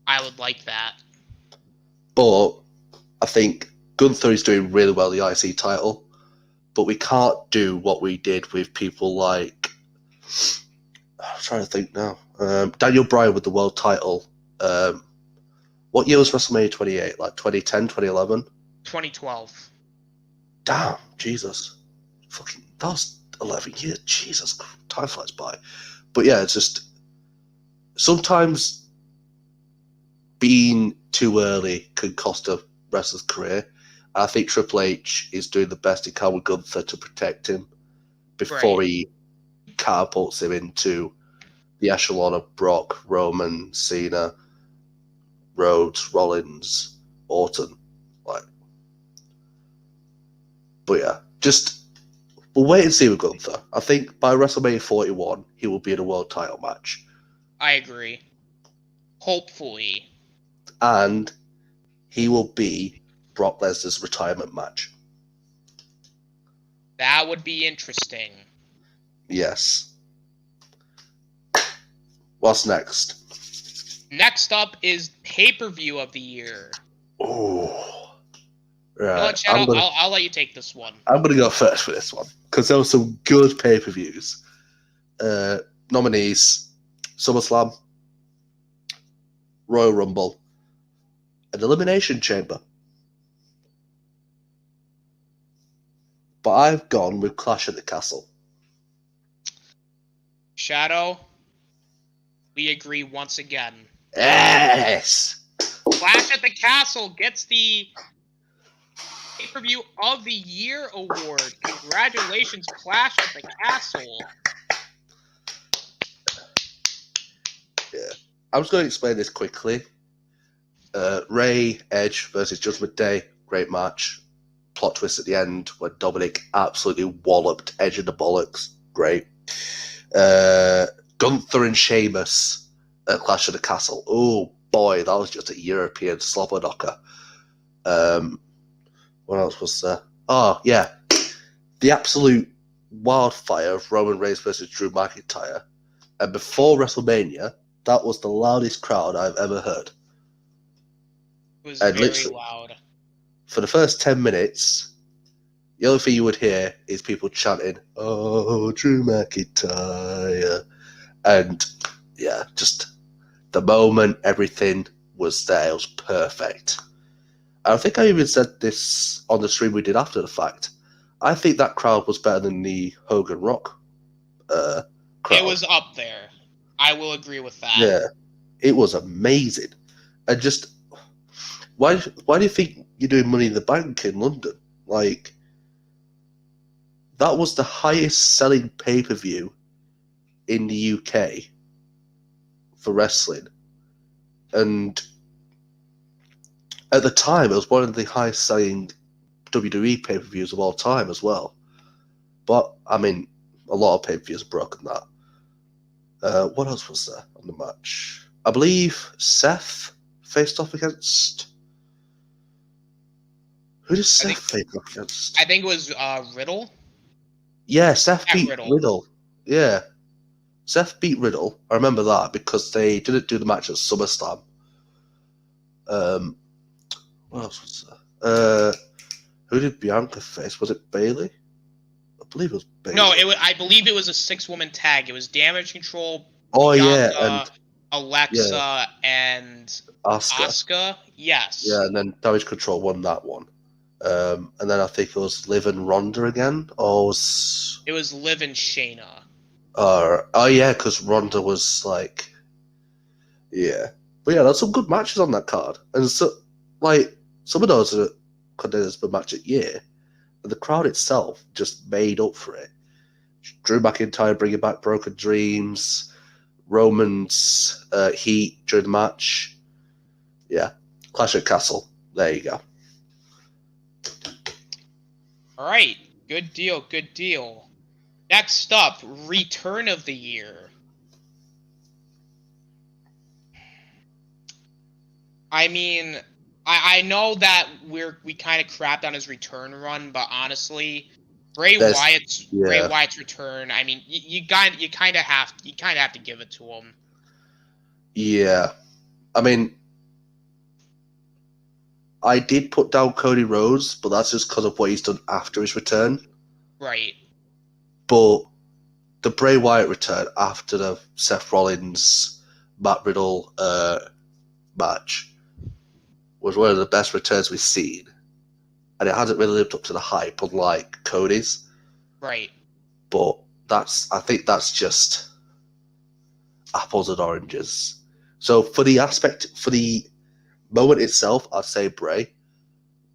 I would like that. But I think Gunther is doing really well the IC title, but we can't do what we did with people like... I'm trying to think now. Daniel Bryan with the world title. What year was WrestleMania 28? Like 2010, 2011? 2012. Damn, Jesus. Fucking, that was 11 years. Jesus, time flies by. But yeah, it's just... Sometimes being too early can cost a wrestler's career. I think Triple H is doing the best he can with Gunther to protect him before he catapults him into the echelon of Brock, Roman, Cena, Rhodes, Rollins, Orton. But yeah, we'll wait and see with Gunther. I think by WrestleMania 41, he will be in a world title match. I agree. Hopefully. And he will be Brock Lesnar's retirement match. That would be interesting. Yes. What's next? Next up is pay-per-view of the year. Oh. Right. I'll let you take this one. I'm going to go first for this one, because there were some good pay-per-views. nominees: SummerSlam, Royal Rumble, and Elimination Chamber. But I've gone with Clash at the Castle. Shadow, we agree once again. Yes! Clash at the Castle gets the pay-per-view of the year award. Congratulations, Clash at the Castle. Yeah. I'm just going to explain this quickly. Ray Edge versus Judgment Day, great match. Plot twist at the end where Dominic absolutely walloped Edge in the bollocks. Great. Gunther and Sheamus at Clash of the Castle. Oh boy, that was just a European slobber knocker. What else was there? Oh yeah, the absolute wildfire of Roman Reigns versus Drew McIntyre. And before WrestleMania, that was the loudest crowd I've ever heard. It was very loud. For the first 10 minutes, the only thing you would hear is people chanting, "Oh, Drew McIntyre." And yeah, just the moment, everything was there. It was perfect. And I think I even said this on the stream we did after the fact. I think that crowd was better than the Hogan Rock crowd. It was up there. I will agree with that. Yeah, it was amazing. And just, why do you think you're doing Money in the Bank in London? Like, that was the highest selling pay-per-view in the UK for wrestling. And at the time, it was one of the highest selling WWE pay-per-views of all time as well. But, I mean, a lot of pay-per-views have broken that. What else was there on the match? I believe Seth faced off against... Who did Seth face off against? I think it was Riddle. Yeah, Seth beat Riddle. Yeah. Seth beat Riddle. I remember that because they didn't do the match at SummerSlam. What else was there? Who did Bianca face? Was it Bayley? I believe it was Bayley. No, I believe it was a 6-woman tag. It was Damage Control, Bianca, yeah, and Alexa and Asuka. Yes. Yeah, and then Damage Control won that one. And then I think it was Liv and Ronda again, or was... It was Liv and Shayna. Oh yeah, because Ronda was like... Yeah. But yeah, there's some good matches on that card. And so, like, some of those are contenders for match of the year. And the crowd itself just made up for it. Drew McIntyre bringing back Broken Dreams, Roman's heat during the match. Yeah. Clash at Castle. There you go. All right. Good deal. Good deal. Next up, Return of the Year. I mean, I know that we kind of crapped on his return run, but honestly, Bray Wyatt's return. I mean, you kind of have to give it to him. Yeah, I mean, I did put down Cody Rhodes, but that's just because of what he's done after his return. Right. But the Bray Wyatt return after the Seth Rollins, Matt Riddle match was one of the best returns we've seen. And it hasn't really lived up to the hype, unlike Cody's. Right. But I think that's just apples and oranges. So for the moment itself, I'd say Bray.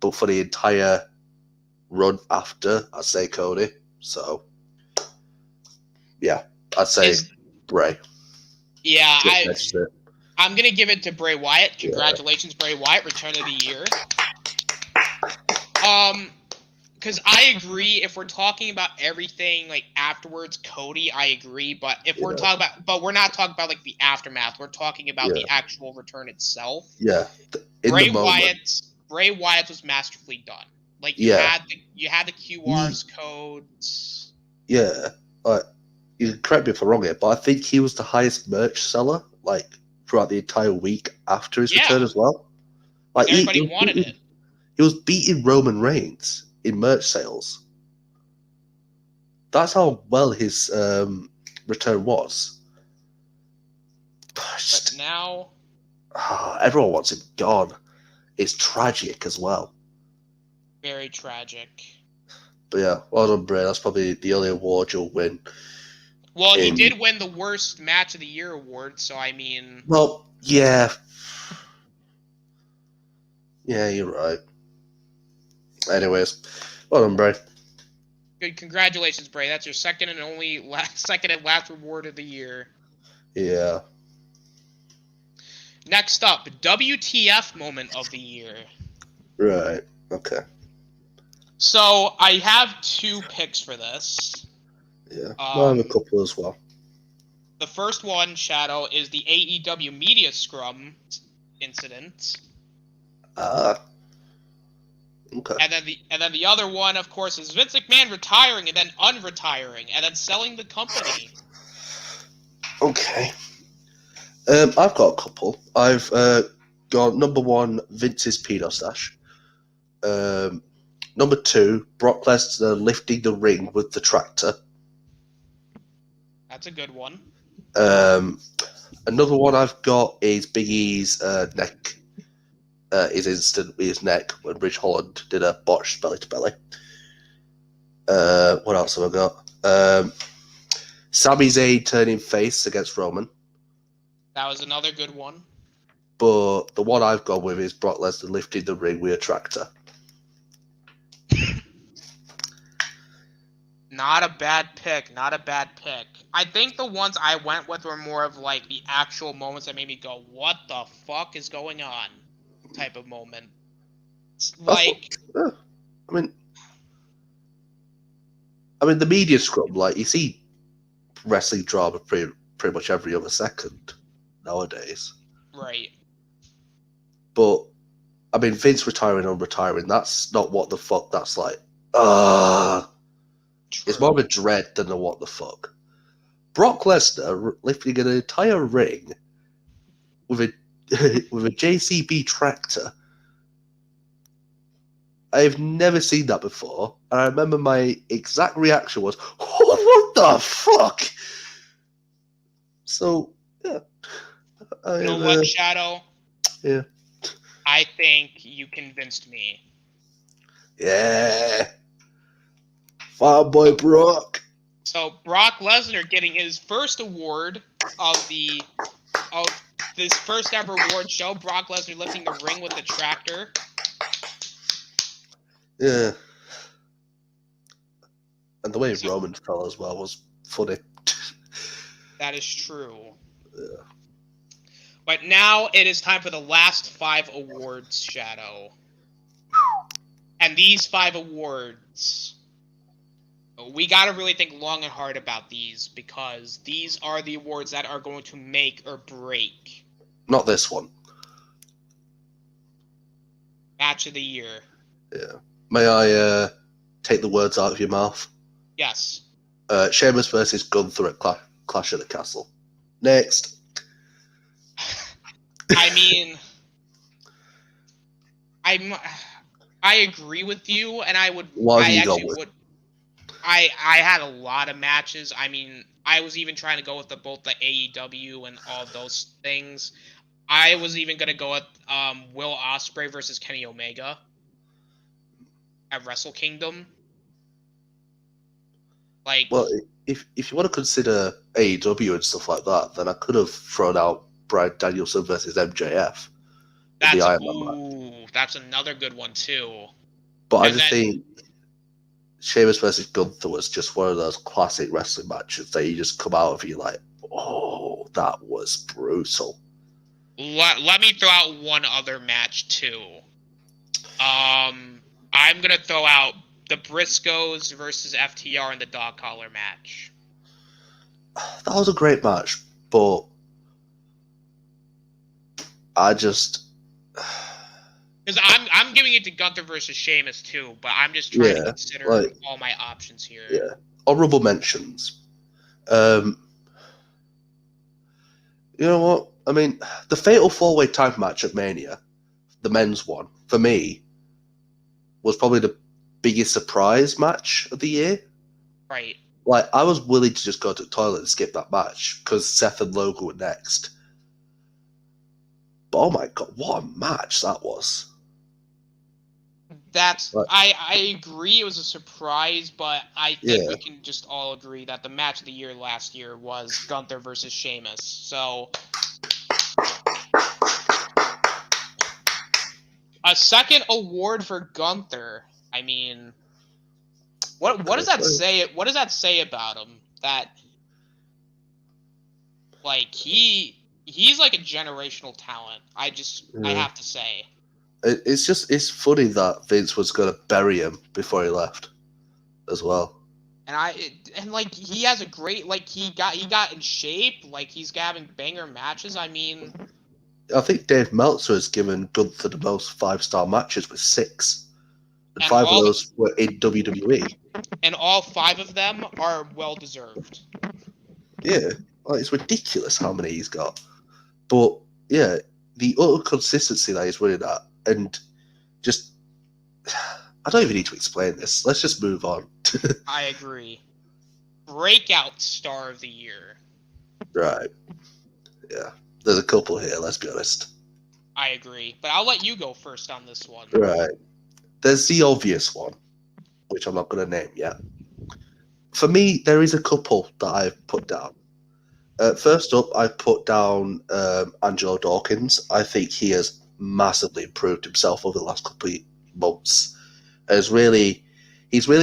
But for the entire run after, I'd say Cody. So, yeah, I'd say Bray. Yeah, I'm going to give it to Bray Wyatt. Congratulations, Bray Wyatt, Return of the Year. Because I agree, if we're talking about everything, like, afterwards, Cody, I agree, but if we're talking about, but we're not talking about, like, the aftermath, we're talking about the actual return itself. Yeah. Bray Wyatt was masterfully done. Like, you had the QR's codes. Yeah. You can correct me if I'm wrong here, but I think he was the highest merch seller, like, throughout the entire week after his return as well. Like, everybody wanted it. He was beating Roman Reigns in merch sales. That's how well his return was. But now, everyone wants him gone. It's tragic as well. very tragic. But yeah, well done, Bray. That's probably the only award you'll win. Well, he did win the worst match of the year award, so I mean... Well, yeah. Yeah, you're right. Anyways, well done, Bray. Good, congratulations, Bray. That's your second and last reward of the year. Yeah. Next up, WTF moment of the year. Right. Okay. So I have 2 picks for this. Yeah. I have a couple as well. The first one, Shadow, is the AEW Media Scrum incident. Okay. And then the other one, of course, is Vince McMahon retiring and then unretiring and then selling the company. Okay. I've got a couple. I've got number 1, Vince's pedo stash. Number 2, Brock Lesnar lifting the ring with the tractor. That's a good one. Another one I've got is Big E's neck. His instant with his neck when Ridge Holland did a botched belly to belly. What else have I got? Sami Zayn turning face against Roman. That was another good one. But the one I've gone with is Brock Lesnar lifting the ring with a tractor. Not a bad pick. Not a bad pick. I think the ones I went with were more of like the actual moments that made me go, "What the fuck is going on?" type of moment. Like, I mean, the media scrum. Like, you see wrestling drama pretty much every other second nowadays. Right. But I mean, Vince retiring and retiring. That's not what the fuck. That's like, True. It's more of a dread than a what the fuck. Brock Lesnar lifting an entire ring with a with a JCB tractor. I've never seen that before, and I remember my exact reaction was, "Oh, what the fuck?" So yeah, You know what, Shadow? Yeah. I think you convinced me. Yeah. Fireboy Brock. So Brock Lesnar getting his first award of this first ever award show. Brock Lesnar lifting the ring with the tractor. Yeah. And the way Roman fell as well was funny. That is true. Yeah. But now it is time for the last 5 awards, Shadow. And these 5 awards, we got to really think long and hard about these, because these are the awards that are going to make or break. Not this one. Match of the year. Yeah. May I take the words out of your mouth? Yes. Sheamus versus Gunther at Clash of the Castle. Next. I mean, I agree with you, and I would. What have you gone with? I had a lot of matches. I mean, I was even trying to go with both the AEW and all those things. I was even gonna go with Will Ospreay versus Kenny Omega at Wrestle Kingdom. Like, well, if you want to consider AEW and stuff like that, then I could have thrown out Bryan Danielson versus MJF. That's another good one too. But I just think Sheamus versus Gunther was just one of those classic wrestling matches that you just come out of you like, oh, that was brutal. Let me throw out one other match too. I'm gonna throw out the Briscoes versus FTR in the dog collar match. That was a great match, but I just because I'm giving it to Gunther versus Sheamus too, but I'm just trying to consider all my options here. Yeah, honorable mentions. You know what? I mean, the Fatal 4-Way Tag match at Mania, the men's one, for me, was probably the biggest surprise match of the year. Right. Like, I was willing to just go to the toilet and skip that match because Seth and Logan were next. But oh my god, what a match that was! I agree it was a surprise, but I think we Yeah, can just all agree that the match of the year last year was Gunther versus Sheamus. So a second award for Gunther. I mean, what does that say? What does that say about him? That like he's like a generational talent. I yeah. have to say. It's funny that Vince was going to bury him before he left, as well. And like he has a great like he got in shape. Like he's having banger matches. I mean, I think Dave Meltzer has given Gunther the most 5-star matches with 6, and and 5 of all those were in WWE. and all 5 of them are well deserved. Yeah, like, it's ridiculous how many he's got. But yeah, the utter consistency that he's winning at, and just I don't even need to explain this. Let's just move on. I agree. Breakout star of the year. Right. Yeah. There's a couple here, let's be honest. I agree, but I'll let you go first on this one. Right. There's the obvious one, which I'm not going to name yet. For me, there is a couple that I've put down. First up, I put down Angelo Dawkins. I think he has massively improved himself over the last couple of months. He's really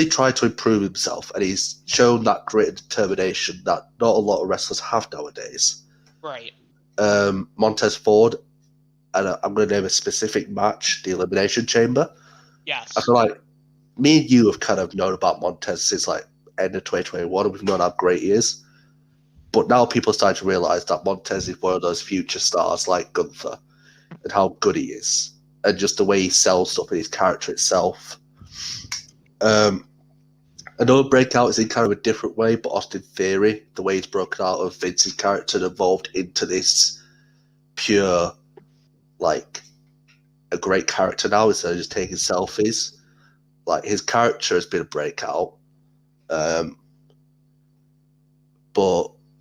tried to improve himself, and he's shown that grit and determination that not a lot of wrestlers have nowadays. Right. Montez Ford, and I'm going to name a specific match, the Elimination Chamber. Yes. I feel like me and you have kind of known about Montez since like end of 2021, and we've known how great he is. But now people are starting to realise that Montez is one of those future stars like Gunther, and how good he is, and just the way he sells stuff and his character itself. Another breakout is in kind of a different way, but Austin Theory, the way he's broken out of Vince's character and evolved into this pure, like, a great character now instead of just taking selfies. Like, his character has been a breakout. But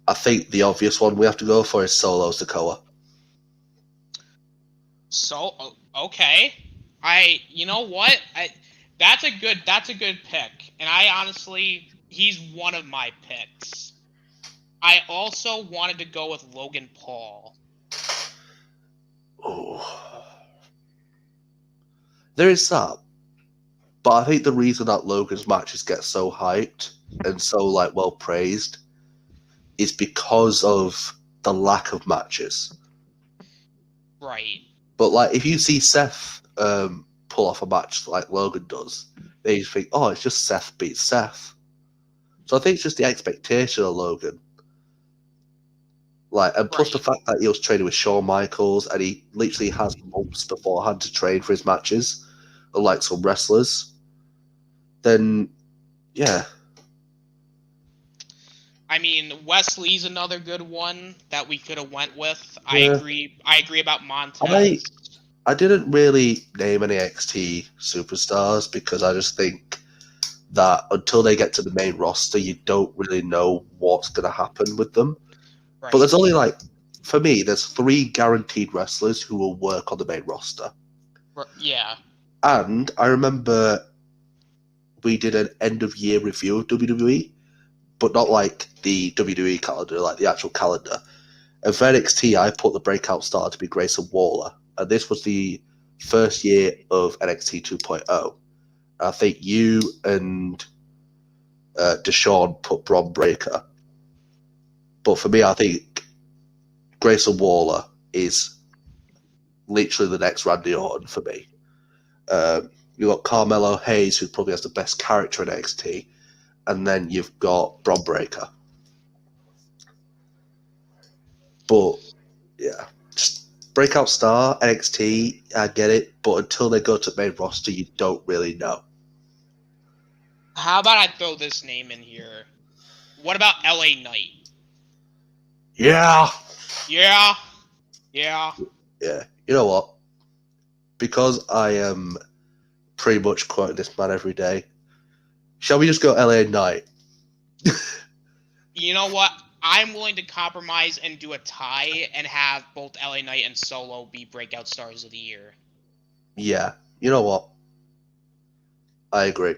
I think the obvious one we have to go for is Solo Sikoa. So okay, you know what? That's a good pick, and I honestly he's one of my picks. I also wanted to go with Logan Paul. Oh, there is that, but I think the reason that Logan's matches get so hyped and so like well praised is because of the lack of matches. Right. But like, if you see Seth pull off a match like Logan does, then you think, oh, it's just Seth beats Seth. So I think it's just the expectation of Logan. Like, and plus the fact that he was training with Shawn Michaels, and he literally has months beforehand to train for his matches, unlike some wrestlers. Then, yeah. I mean, Wesley's another good one that we could have went with. Yeah. I agree about Montez. I didn't really name any NXT superstars because I just think that until they get to the main roster, you don't really know what's going to happen with them. Right. But there's only for me, there's 3 guaranteed wrestlers who will work on the main roster. Yeah. And I remember we did an end of year review of WWE, but not like the WWE calendar, like the actual calendar. And for NXT, I put the breakout star to be Grayson Waller. And this was the first year of NXT 2.0. I think you and Deshaun put Bron Breakker. But for me, I think Grayson Waller is literally the next Randy Orton for me. You've got Carmelo Hayes, who probably has the best character in NXT. And then you've got Bron Breakker. But, yeah, just breakout star, NXT, I get it. But until they go to the main roster, you don't really know. How about I throw this name in here? What about LA Knight? Yeah. Yeah. Yeah. Yeah. You know what? Because I am pretty much quoting this man every day, shall we just go LA Knight? You know what? I'm willing to compromise and do a tie and have both LA Knight and Solo be breakout stars of the year. Yeah, you know what? I agree.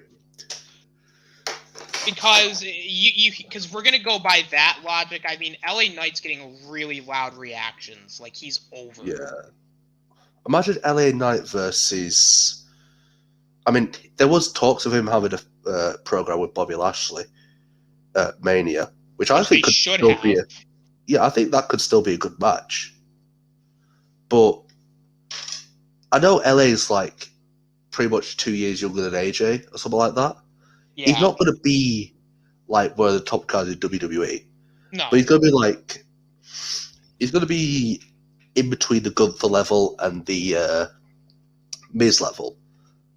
Because because we're gonna go by that logic. I mean, LA Knight's getting really loud reactions, like he's over. Yeah. Imagine LA Knight versus. I mean, there was talks of him having a program with Bobby Lashley at Mania, which I Which they think could should still have. be I think that could still be a good match. But I know LA's like pretty much 2 years younger than AJ or something like that. Yeah. He's not going to be like one of the top guys in WWE, No. but he's going to be like in between the Gunther level and the Miz level.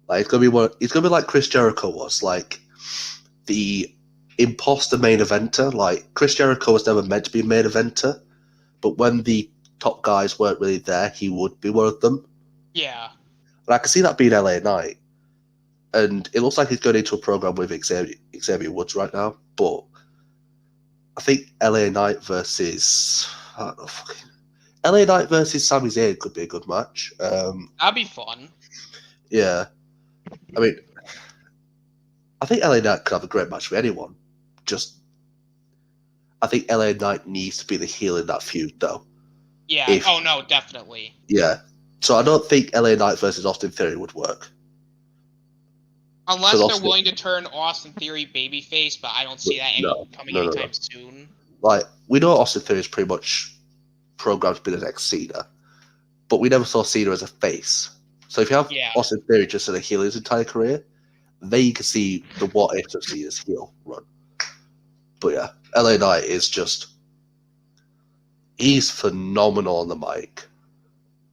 Like he's gonna be like Chris Jericho was, like the imposter main eventer. Like Chris Jericho was never meant to be a main eventer, but when the top guys weren't really there, he would be one of them. Yeah. And I can see that being LA Knight. And it looks like he's going into a program with Xavier Woods right now, but I think LA Knight versus I don't know, LA Knight versus Sami Zayn could be a good match. That'd be fun. Yeah, I mean, I think LA Knight could have a great match with anyone. Just, I think LA Knight needs to be the heel in that feud, though. Yeah. Oh no, definitely. Yeah. So I don't think LA Knight versus Austin Theory would work. Unless they're willing to turn Austin Theory babyface, but I don't see that coming anytime soon. Like, we know Austin Theory is pretty much programmed to be the next Cena, but we never saw Cena as a face. So if you have Austin Theory just as a heel his entire career, then you can see the what if of Cena's heel run. But yeah, LA Knight is just, he's phenomenal on the mic.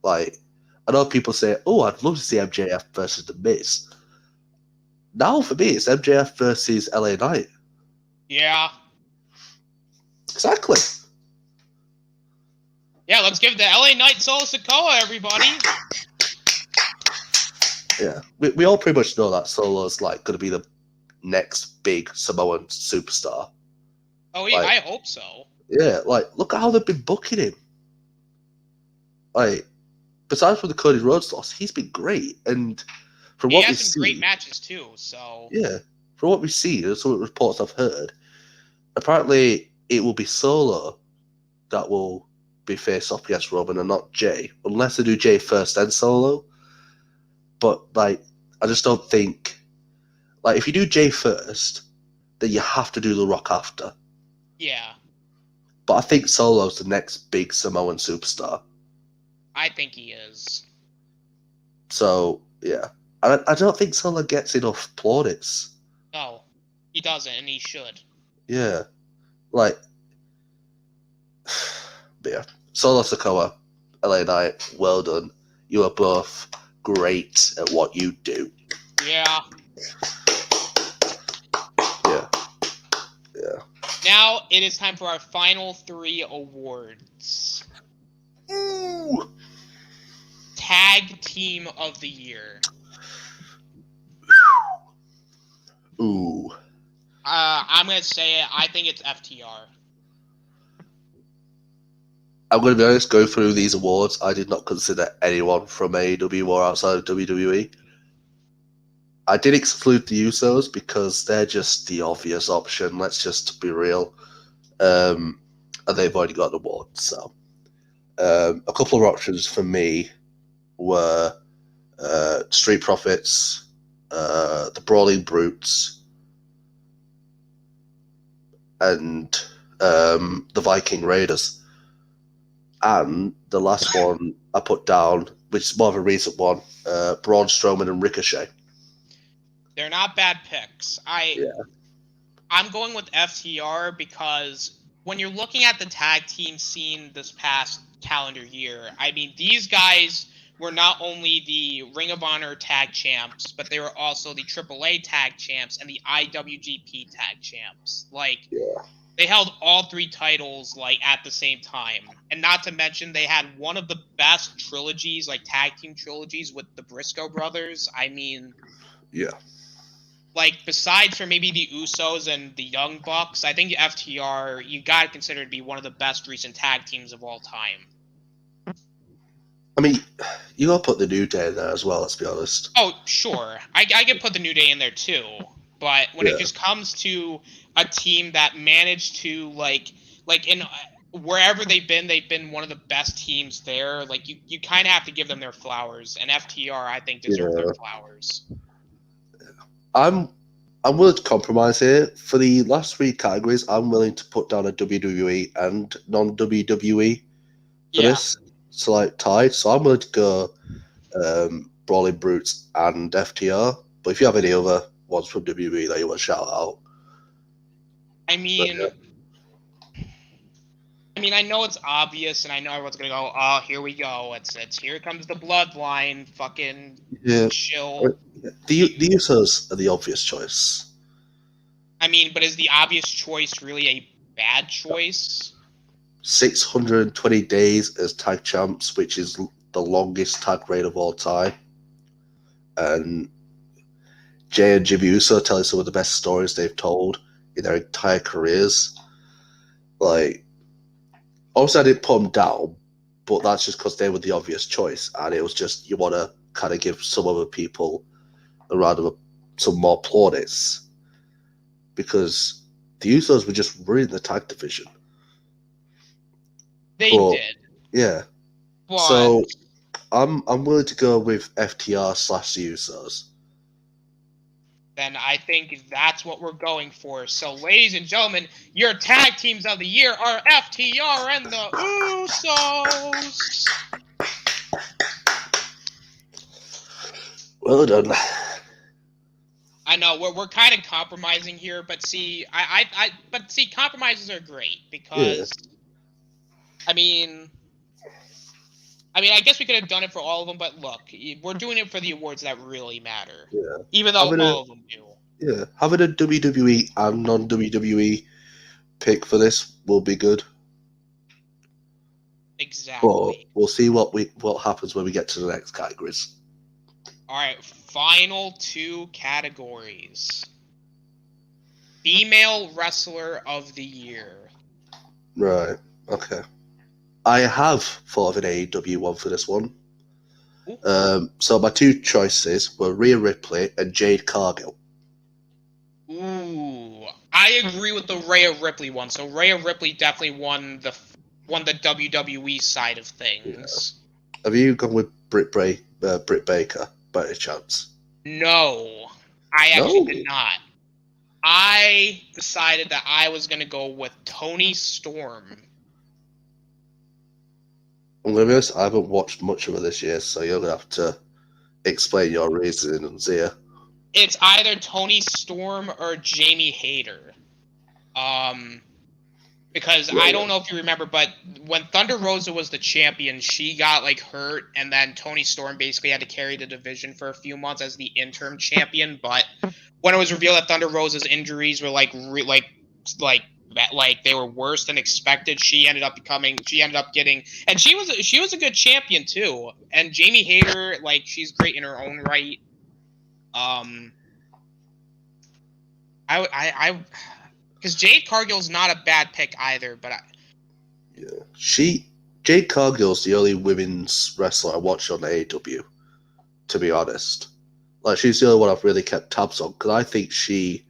Like, I know people say, oh, I'd love to see MJF versus The Miz. Now, for me, it's MJF versus LA Knight. Yeah. Exactly. Yeah, let's give the LA Knight Solo Sikoa, everybody. Yeah. We all pretty much know that Solo's like going to be the next big Samoan superstar. Oh, yeah, I hope so. Yeah, like, look at how they've been booking him. Like, besides from the Cody Rhodes loss, he's been great. And from what we see, he has some great matches too. So yeah, from what we see, and some of the reports I've heard, apparently it will be Solo that will be faced off against Roman and not Jay, unless they do Jay first then Solo. But like, I just don't think, like, if you do Jay first, then you have to do The Rock after. Yeah. But I think Solo's the next big Samoan superstar. I think he is. So yeah, I don't think Solo gets enough plaudits. No, he doesn't, and he should. Yeah, like, but yeah, Solo Sikoa, LA Knight, well done. You are both great at what you do. Yeah. Yeah. Yeah. Now it is time for our final 3 awards. Ooh. Tag Team of the Year. Ooh. I'm gonna say it. I think it's FTR. I'm going to be honest, go through these awards, I did not consider anyone from AEW or outside of WWE. I did exclude the Usos because they're just the obvious option, let's just be real. And they've already got an award, so. A couple of options for me were Street Profits, the Brawling Brutes, and the Viking Raiders. And the last one I put down, which is more of a recent one, Braun Strowman and Ricochet. They're not bad picks. I'm going with FTR because when you're looking at the tag team scene this past calendar year, I mean, these guys were not only the Ring of Honor tag champs, but they were also the AAA tag champs and the IWGP tag champs. Like, they held all 3 titles, like, at the same time. And not to mention, they had one of the best trilogies, like, tag team trilogies with the Briscoe brothers. I mean... Yeah. like, besides for maybe the Usos and the Young Bucks, I think FTR, you gotta consider to be one of the best recent tag teams of all time. I mean, you gotta put the New Day in there as well. Let's be honest. Oh, sure, I could put the New Day in there too, but when it just comes to a team that managed to like in wherever they've been one of the best teams there. Like you kind of have to give them their flowers, and FTR I think deserve their flowers. I'm willing to compromise here. For the last three categories, I'm willing to put down a WWE and non-WWE for this. So like tied. So I'm willing to go Brawling Brutes and FTR. But if you have any other ones from WWE that you want to shout out, I mean, I know it's obvious, and I know everyone's gonna go, "Oh, here we go! It's here comes the bloodline." Fucking chill. The Usos are the obvious choice. I mean, but is the obvious choice really a bad choice? 620 days as tag champs, which is the longest tag reign of all time. And Jay and Jimmy Uso tell us some of the best stories they've told in their entire careers. Like, obviously, I didn't put them down, but that's just because they were the obvious choice. And it was just, you want to kind of give some other people some more plaudits. Because the Usos were just ruining the tag division. They did. Yeah. But so I'm willing to go with FTR/the Usos. Then I think that's what we're going for. So, ladies and gentlemen, your tag teams of the year are FTR and the Usos. Well done. I know we're kind of compromising here, but see, compromises are great because, I mean, I guess we could have done it for all of them, but look, we're doing it for the awards that really matter. Yeah. Even though all of them do. Yeah, having a WWE and non-WWE pick for this will be good. Exactly. But we'll see what happens when we get to the next categories. All right, final two categories. Female Wrestler of the Year. Right, okay. I have thought of an AEW one for this one. So my two choices were Rhea Ripley and Jade Cargill. Ooh, I agree with the Rhea Ripley one. So Rhea Ripley definitely won the WWE side of things. Yeah. Have you gone with Britt Baker by any chance? No, I actually did not. I decided that I was going to go with Toni Storm. I'm going to be honest, I haven't watched much of her this year, so you're going to have to explain your reasons here. It's either Toni Storm or Jamie Hayter. Because I don't know if you remember, but when Thunder Rosa was the champion, she got hurt, and then Toni Storm basically had to carry the division for a few months as the interim champion. But when it was revealed that Thunder Rosa's injuries were they were worse than expected, she ended up getting, and she was a good champion too. And Jamie Hayter, she's great in her own right. Because Jade Cargill's not a bad pick either, but Jade Cargill's the only women's wrestler I watch on AEW, to be honest. She's the only one I've really kept tabs on, because I think she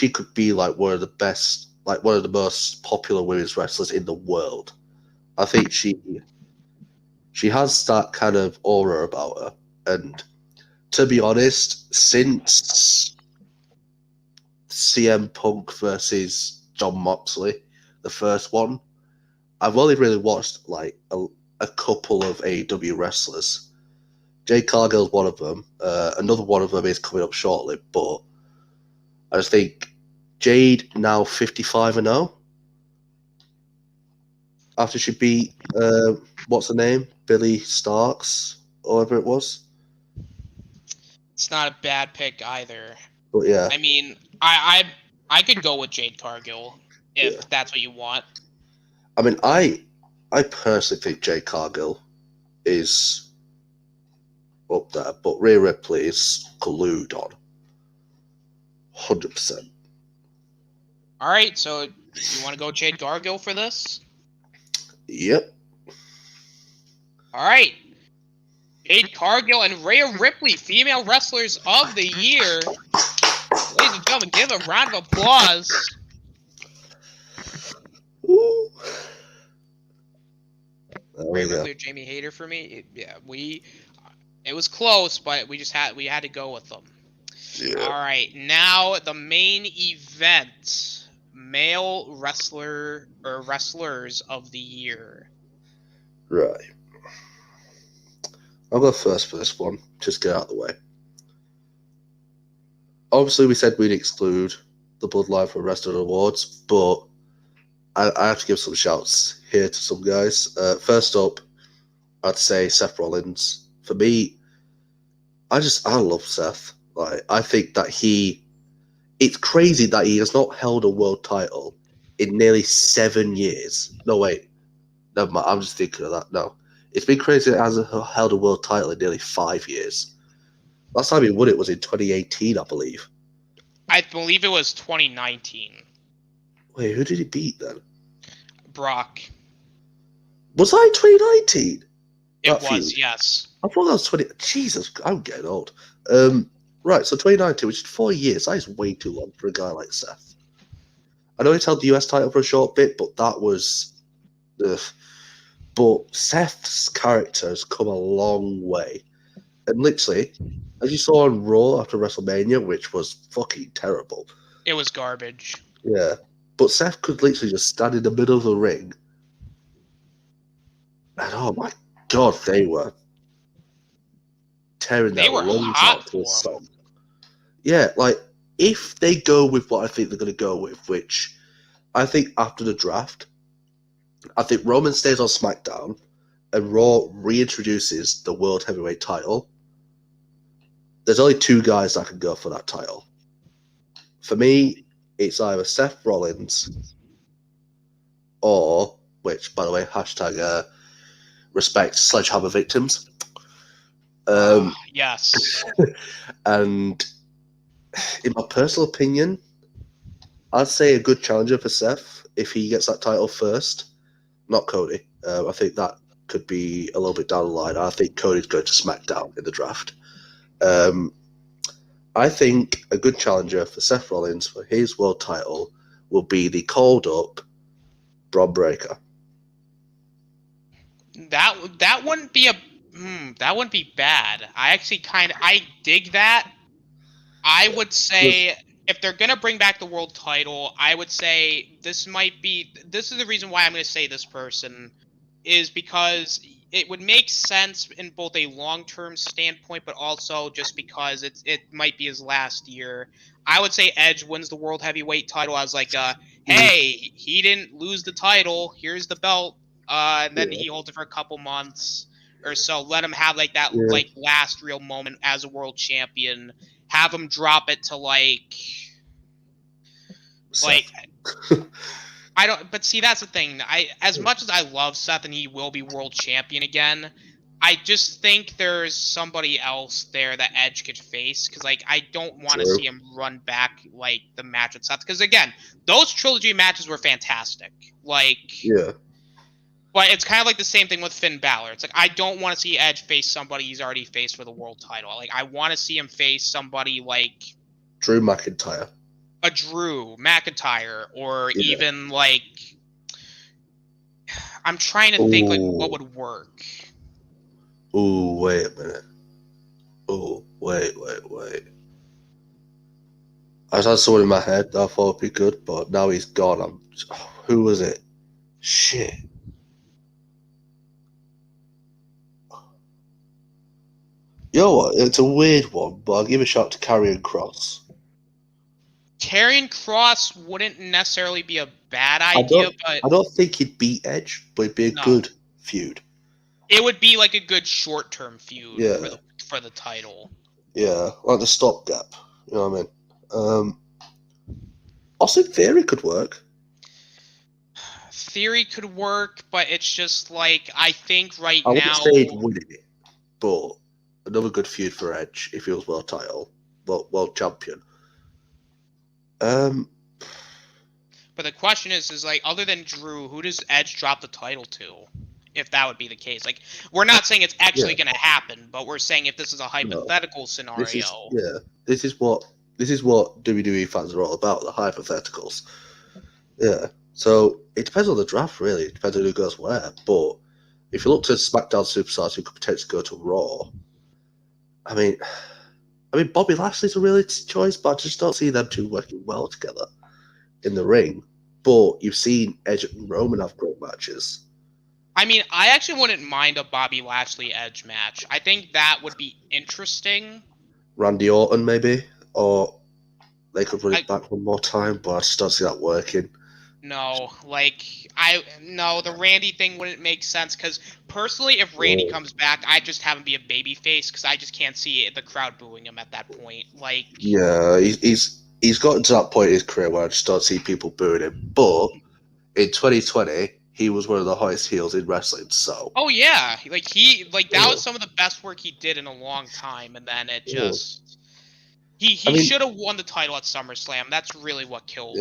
could be one of the best, one of the most popular women's wrestlers in the world. I think she has that kind of aura about her, and to be honest, since CM Punk versus Jon Moxley, the first one, I've only really watched a couple of AEW wrestlers. Jade Cargill's one of them. Another one of them is coming up shortly, but I just think Jade now 55-0 after she beat what's her name, Billy Starks, or whatever it was. It's not a bad pick either. But yeah, I could go with Jade Cargill if that's what you want. I personally think Jade Cargill is up there, but Rhea Ripley is glued on. 100%. All right, so you want to go Jade Gargill for this? Yep. All right. Jade Cargill and Rhea Ripley, female wrestlers of the year. Ladies and gentlemen, give a round of applause. Ooh. Rhea Ripley or Jamie Hayter for me. It was close, but we had to go with them. Yeah. All right, now the main event: male wrestler or wrestlers of the year. Right. I'll go first for this one. Just get out of the way. Obviously, we said we'd exclude the Bloodline from the rest of the awards, but I have to give some shouts here to some guys. First up, I'd say Seth Rollins. For me, I love Seth. Like, I think that it's crazy that he has not held a world title in nearly 7 years. No, wait. Never mind. I'm just thinking of that. No. It's been crazy that he hasn't held a world title in nearly 5 years. Last time he won it was in 2018, I believe. I believe it was 2019. Wait, who did he beat then? Brock. Was I 2019? It was, yes. I thought that was 20. Jesus, I'm getting old. Right, so 2019, which is 4 years. That is way too long for a guy like Seth. I know he's held the US title for a short bit, but that was. But Seth's character has come a long way. And literally, as you saw on Raw after WrestleMania, which was fucking terrible. It was garbage. Yeah. But Seth could literally just stand in the middle of the ring. And oh my god, they were tearing their lungs out to a song. Yeah, like, if they go with what I think they're going to go with, which I think after the draft, I think Roman stays on SmackDown and Raw reintroduces the World Heavyweight title. There's only 2 guys that can go for that title. For me, it's either Seth Rollins or, which, by the way, hashtag respect Sledgehammer victims. Yes. And in my personal opinion, I'd say a good challenger for Seth if he gets that title first, not Cody. I think that could be a little bit down the line. I think Cody's going to SmackDown in the draft. I think a good challenger for Seth Rollins for his world title will be the called up Bron Breakker. That wouldn't be that wouldn't be bad. I dig that. I would say if they're gonna bring back the world title, I would say this is the reason why I'm gonna say this person is because it would make sense in both a long-term standpoint, but also just because it might be his last year. I would say Edge wins the World Heavyweight title as like, hey, he didn't lose the title. Here's the belt. And then he holds it for a couple months or so. Let him have like that like last real moment as a world champion. Have him drop it to like I don't. But see, that's the thing. As much as I love Seth and he will be world champion again, I just think there's somebody else there that Edge could face because like I don't want to see him run back like the match with Seth because again, those trilogy matches were fantastic. Like But it's kind of like the same thing with Finn Balor. It's like I don't want to see Edge face somebody he's already faced for the world title. Like I want to see him face somebody like Drew McIntyre. A Drew McIntyre, or even like I'm trying to think like what would work. Ooh, wait a minute. Oh, wait. I just had someone in my head that I thought would be good, but now he's gone. Who was it? Shit. You know what? It's a weird one, but I'll give a shout to Karrion Kross. Karrion Kross wouldn't necessarily be a bad idea, but I don't think he'd beat Edge, but it'd be a good feud. It would be like a good short-term feud for the title. Yeah, like the stopgap. You know what I mean? Austin Theory could work. Theory could work, but it's just like I think now. I wouldn't say he'd win it, but another good feud for Edge if he was world title, world champion. Um, But the question is like, other than Drew, who does Edge drop the title to? If that would be the case, like, we're not saying it's actually going to happen, but we're saying if this is a hypothetical scenario. This is what WWE fans are all about, the hypotheticals. Yeah. So it depends on the draft, really. It depends on who goes where. But if you look to SmackDown superstars who could potentially go to Raw, I mean, Bobby Lashley's a really choice, but I just don't see them two working well together in the ring. But you've seen Edge and Roman have great matches. I mean, I actually wouldn't mind a Bobby Lashley Edge match. I think that would be interesting. Randy Orton, maybe, or they could run it back one more time, but I just don't see that working. No, the Randy thing wouldn't make sense because personally, if Randy comes back, I just have him be a baby face because I just can't see the crowd booing him at that point. Like, yeah, he's gotten to that point in his career where I just don't see people booing him. But in 2020, he was one of the highest heels in wrestling. So, oh yeah, that was some of the best work he did in a long time, and then it just he should have won the title at SummerSlam. That's really what killed.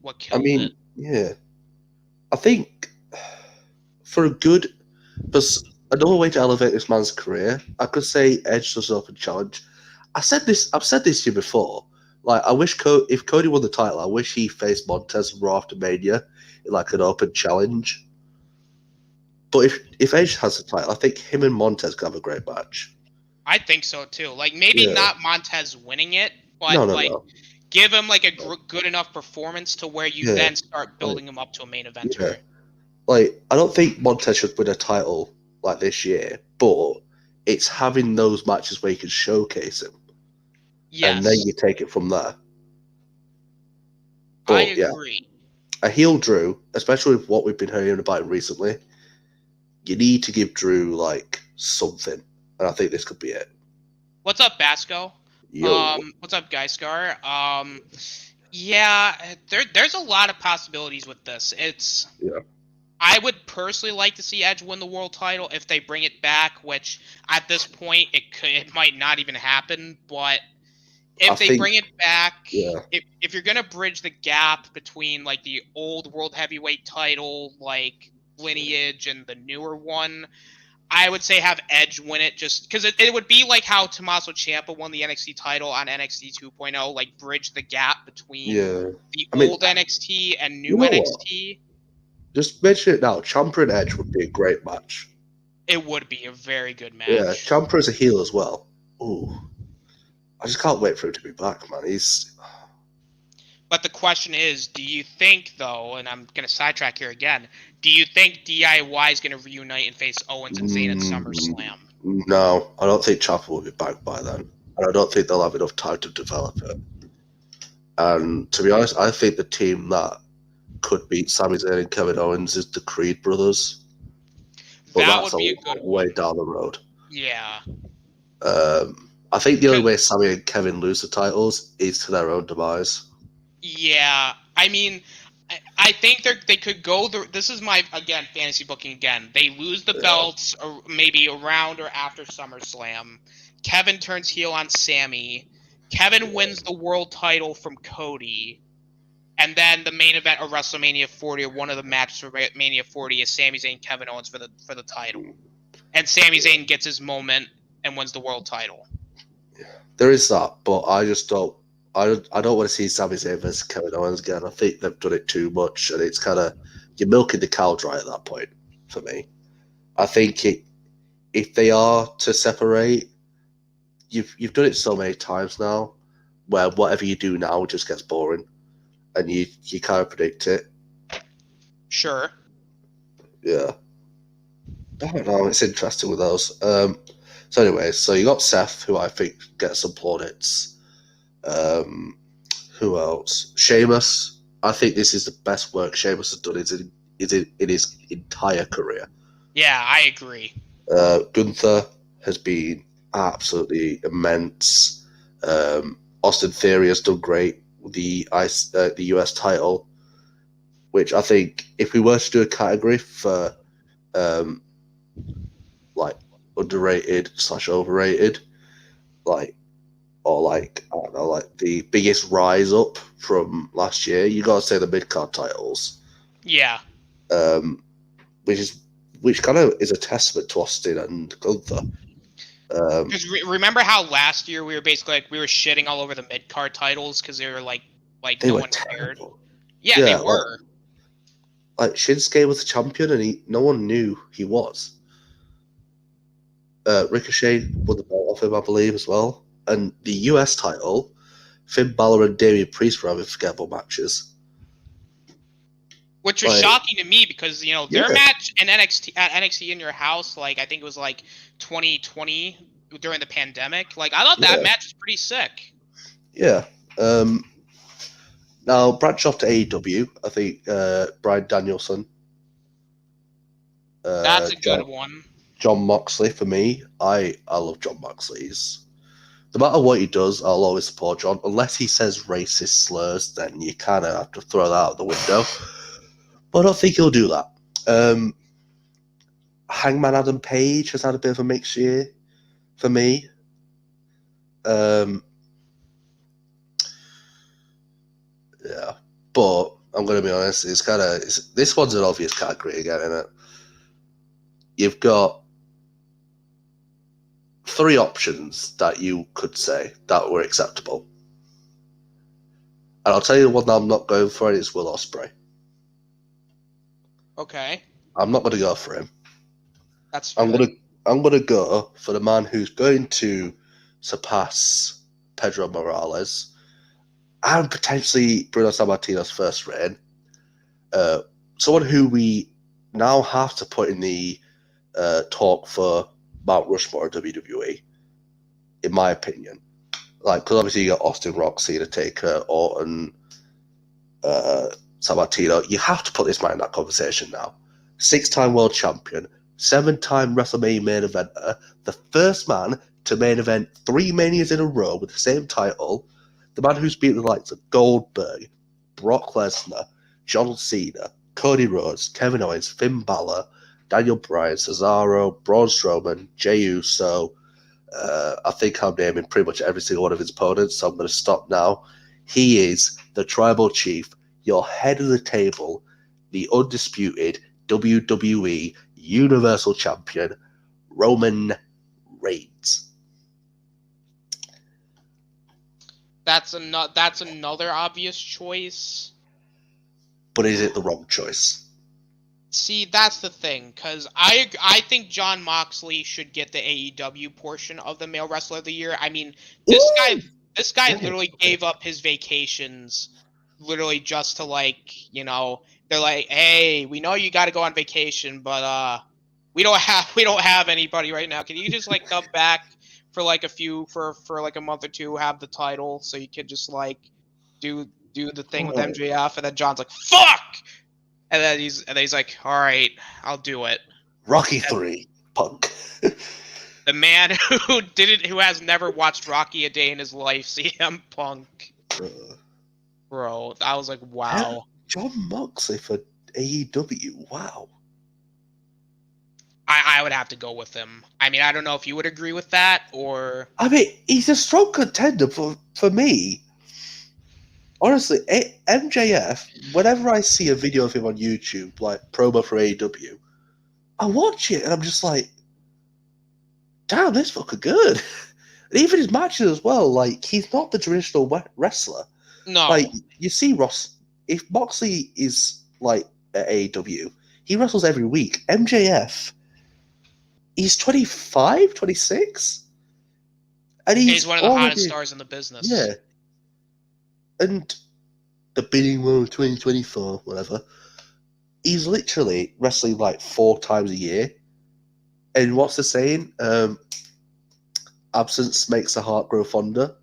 What killed it. Yeah, I think for a good, another way to elevate this man's career, I could say Edge does an open challenge. I've said this to you before. Like, I wish if Cody won the title, I wish he faced Montez Raw after Mania in like an open challenge. But if Edge has the title, I think him and Montez could have a great match. I think so too. Like, maybe not Montez winning it, but give him like a good enough performance to where you then start building him up to a main eventer. Yeah. Like, I don't think Montez should win a title like this year, but it's having those matches where you can showcase him. Yes. And then you take it from there. But, I agree. A heel Drew, especially with what we've been hearing about him recently, you need to give Drew like something. And I think this could be it. What's up, Basco? Yo. What's up, Guyscar? Yeah, there's a lot of possibilities with this. I would personally like to see Edge win the world title if they bring it back, which at this point it might not even happen. But if they bring it back, if you're gonna bridge the gap between like the old world heavyweight title like lineage and the newer one, I would say have Edge win it, just because it would be like how Tommaso Ciampa won the NXT title on NXT 2.0, like bridge the gap between the old NXT and new NXT. Just mention it now. Ciampa and Edge would be a great match. It would be a very good match. Yeah, Ciampa is a heel as well. Ooh. I just can't wait for him to be back, man. But the question is, do you think, though, and I'm going to sidetrack here again, do you think DIY is going to reunite and face Owens and Zayn at SummerSlam? No, I don't think Ciampa will be back by then. And I don't think they'll have enough time to develop it. And to be honest, I think the team that could beat Sami Zayn and Kevin Owens is the Creed brothers. But that would be a good way down the road. Yeah. I think the only way Sami and Kevin lose the titles is to their own demise. Yeah, I mean, I think they could go. This is my fantasy booking again. They lose the belts, or maybe around or after SummerSlam. Kevin turns heel on Sami. Kevin wins the world title from Cody, and then the main event of WrestleMania 40, or one of the matches for Mania 40, is Sami Zayn, Kevin Owens for the title, and Sami Zayn gets his moment and wins the world title. There is that, but I just don't. I don't want to see Sami Zayn versus Kevin Owens again. I think they've done it too much, and it's kind of you're milking the cow dry at that point for me. I think if they are to separate, you've done it so many times now, where whatever you do now just gets boring, and you kind of predict it. Sure. Yeah. I don't know. It's interesting with those. So anyway, so you got Seth, who I think gets some plaudits. Who else? Sheamus. I think this is the best work Sheamus has done in his entire career. Yeah, I agree. Gunther has been absolutely immense. Austin Theory has done great with the US title, which I think if we were to do a category for like underrated / overrated, like or like I don't know, like the biggest rise up from last year, you gotta say the mid card titles. Yeah. Um, which kind of is a testament to Austin and Gunther. Because remember how last year we were basically like we were shitting all over the mid card titles because they were like they no were one cared. terrible. Yeah, they were. Like Shinsuke was the champion, and no one knew he was. Ricochet won the belt off him, I believe, as well. And the US title, Finn Balor and Damian Priest were having forgettable matches. Which was shocking to me because, their match in NXT in your house, like I think it was like 2020 during the pandemic. Like I thought that match was pretty sick. Yeah. Now branch off to AEW. I think Bryan Danielson. That's a good one. Jon Moxley for me. I love Jon Moxley. No matter what he does, I'll always support John. Unless he says racist slurs, then you kind of have to throw that out the window. But I don't think he'll do that. Hangman Adam Page has had a bit of a mixed year for me. Yeah, but I'm going to be honest. This one's an obvious category again, isn't it? You've got 3 options that you could say that were acceptable, and I'll tell you the one that I'm not going for. It's Will Ospreay. Okay. I'm not going to go for him. That's good. I'm going to go for the man who's going to surpass Pedro Morales and potentially Bruno Sammartino's first reign. Someone who we now have to put in the talk for Mount Rushmore WWE, in my opinion. Like, because obviously you got Austin, Roxy, Taker, Orton, Sammartino. You have to put this man in that conversation now. 6-time world champion, 7-time WrestleMania main eventer, the first man to main event 3 Manias in a row with the same title, the man who's beaten the likes of Goldberg, Brock Lesnar, John Cena, Cody Rhodes, Kevin Owens, Finn Balor, Daniel Bryan, Cesaro, Braun Strowman, Jey Uso. I think I'm naming pretty much every single one of his opponents, so I'm going to stop now. He is the Tribal Chief, your head of the table, the undisputed WWE Universal Champion, Roman Reigns. That's another obvious choice. But is it the wrong choice? See, that's the thing, because I think Jon Moxley should get the AEW portion of the Male Wrestler of the Year. I mean, this guy literally gave up his vacations, literally just to they're like, hey, we know you got to go on vacation, but we don't have anybody right now. Can you just come back for a month or two, have the title, so you could just do the thing with MJF, and then John's like, fuck. And then he's like, all right, I'll do it. Rocky 3, Punk. The man who has never watched Rocky a day in his life, CM Punk. Bro, I was like, wow. Jon Moxley for AEW, wow. I would have to go with him. I mean, I don't know if you would agree with that, or... I mean, he's a strong contender for me. Honestly, MJF, whenever I see a video of him on YouTube, like promo for AEW, I watch it and I'm just like, damn, this fucker good. And even his matches as well, like, he's not the traditional wrestler. No. Like, you see Ross, if Moxley is, like, at AEW, he wrestles every week. MJF, he's 25, 26? And he's one of the hottest stars in the business. Yeah. And the bidding war of 2024, whatever, he's literally wrestling 4 times a year. And what's the saying? Absence makes the heart grow fonder.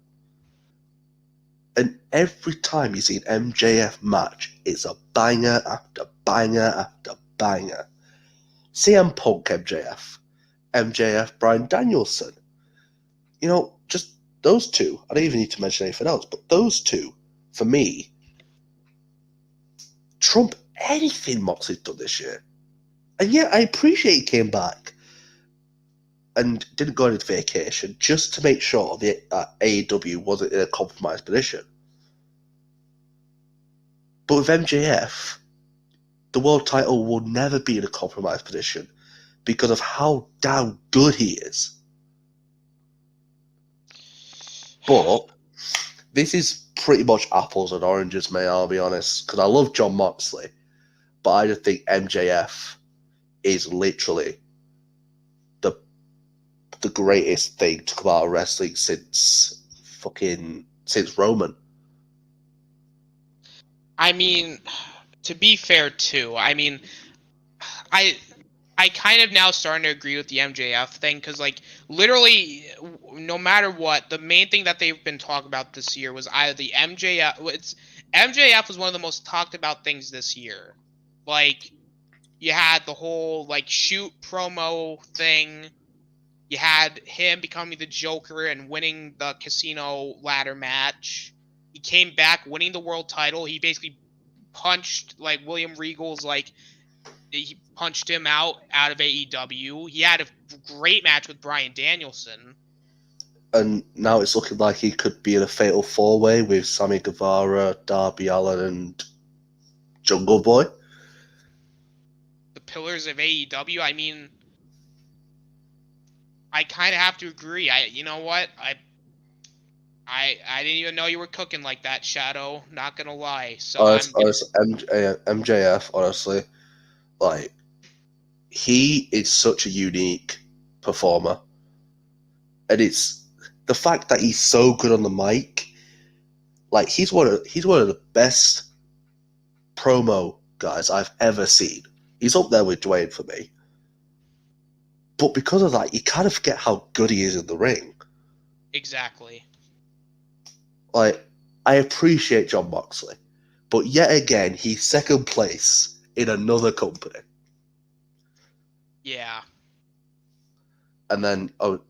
And every time you see an MJF match, it's a banger after banger after banger. CM Punk MJF Bryan Danielson. Just those two. I don't even need to mention anything else, but those two, for me, trump anything Moxley's done this year. And yeah, I appreciate he came back. and didn't go into vacation just to make sure that AEW wasn't in a compromised position. But with MJF, the world title will never be in a compromised position because of how damn good he is. But this is pretty much apples and oranges, mate, I'll be honest, because I love Jon Moxley, but I just think MJF is literally the greatest thing to come out of wrestling since Roman. I mean, to be fair too, I mean, I kind of now starting to agree with the MJF thing, because like literally no matter what, the main thing that they've been talking about this year was either the MJF was one of the most talked about things this year. Like, you had the whole like shoot promo thing. You had him becoming the Joker and winning the casino ladder match. He came back winning the world title. He basically punched like William Regal's like he punched him out of AEW. He had a great match with Bryan Danielson. And now it's looking like he could be in a fatal four-way with Sammy Guevara, Darby Allin, and Jungle Boy. The pillars of AEW. I mean, I kind of have to agree. You know what? I didn't even know you were cooking like that, Shadow. Not gonna lie. So MJF, honestly, like, he is such a unique performer, and it's the fact that he's so good on the mic. Like, he's one of the best promo guys I've ever seen. He's up there with Dwayne for me. But because of that, you kind of forget how good he is in the ring. Exactly. Like, I appreciate Jon Moxley, but yet again, he's second place in another company. Yeah. And then, I'll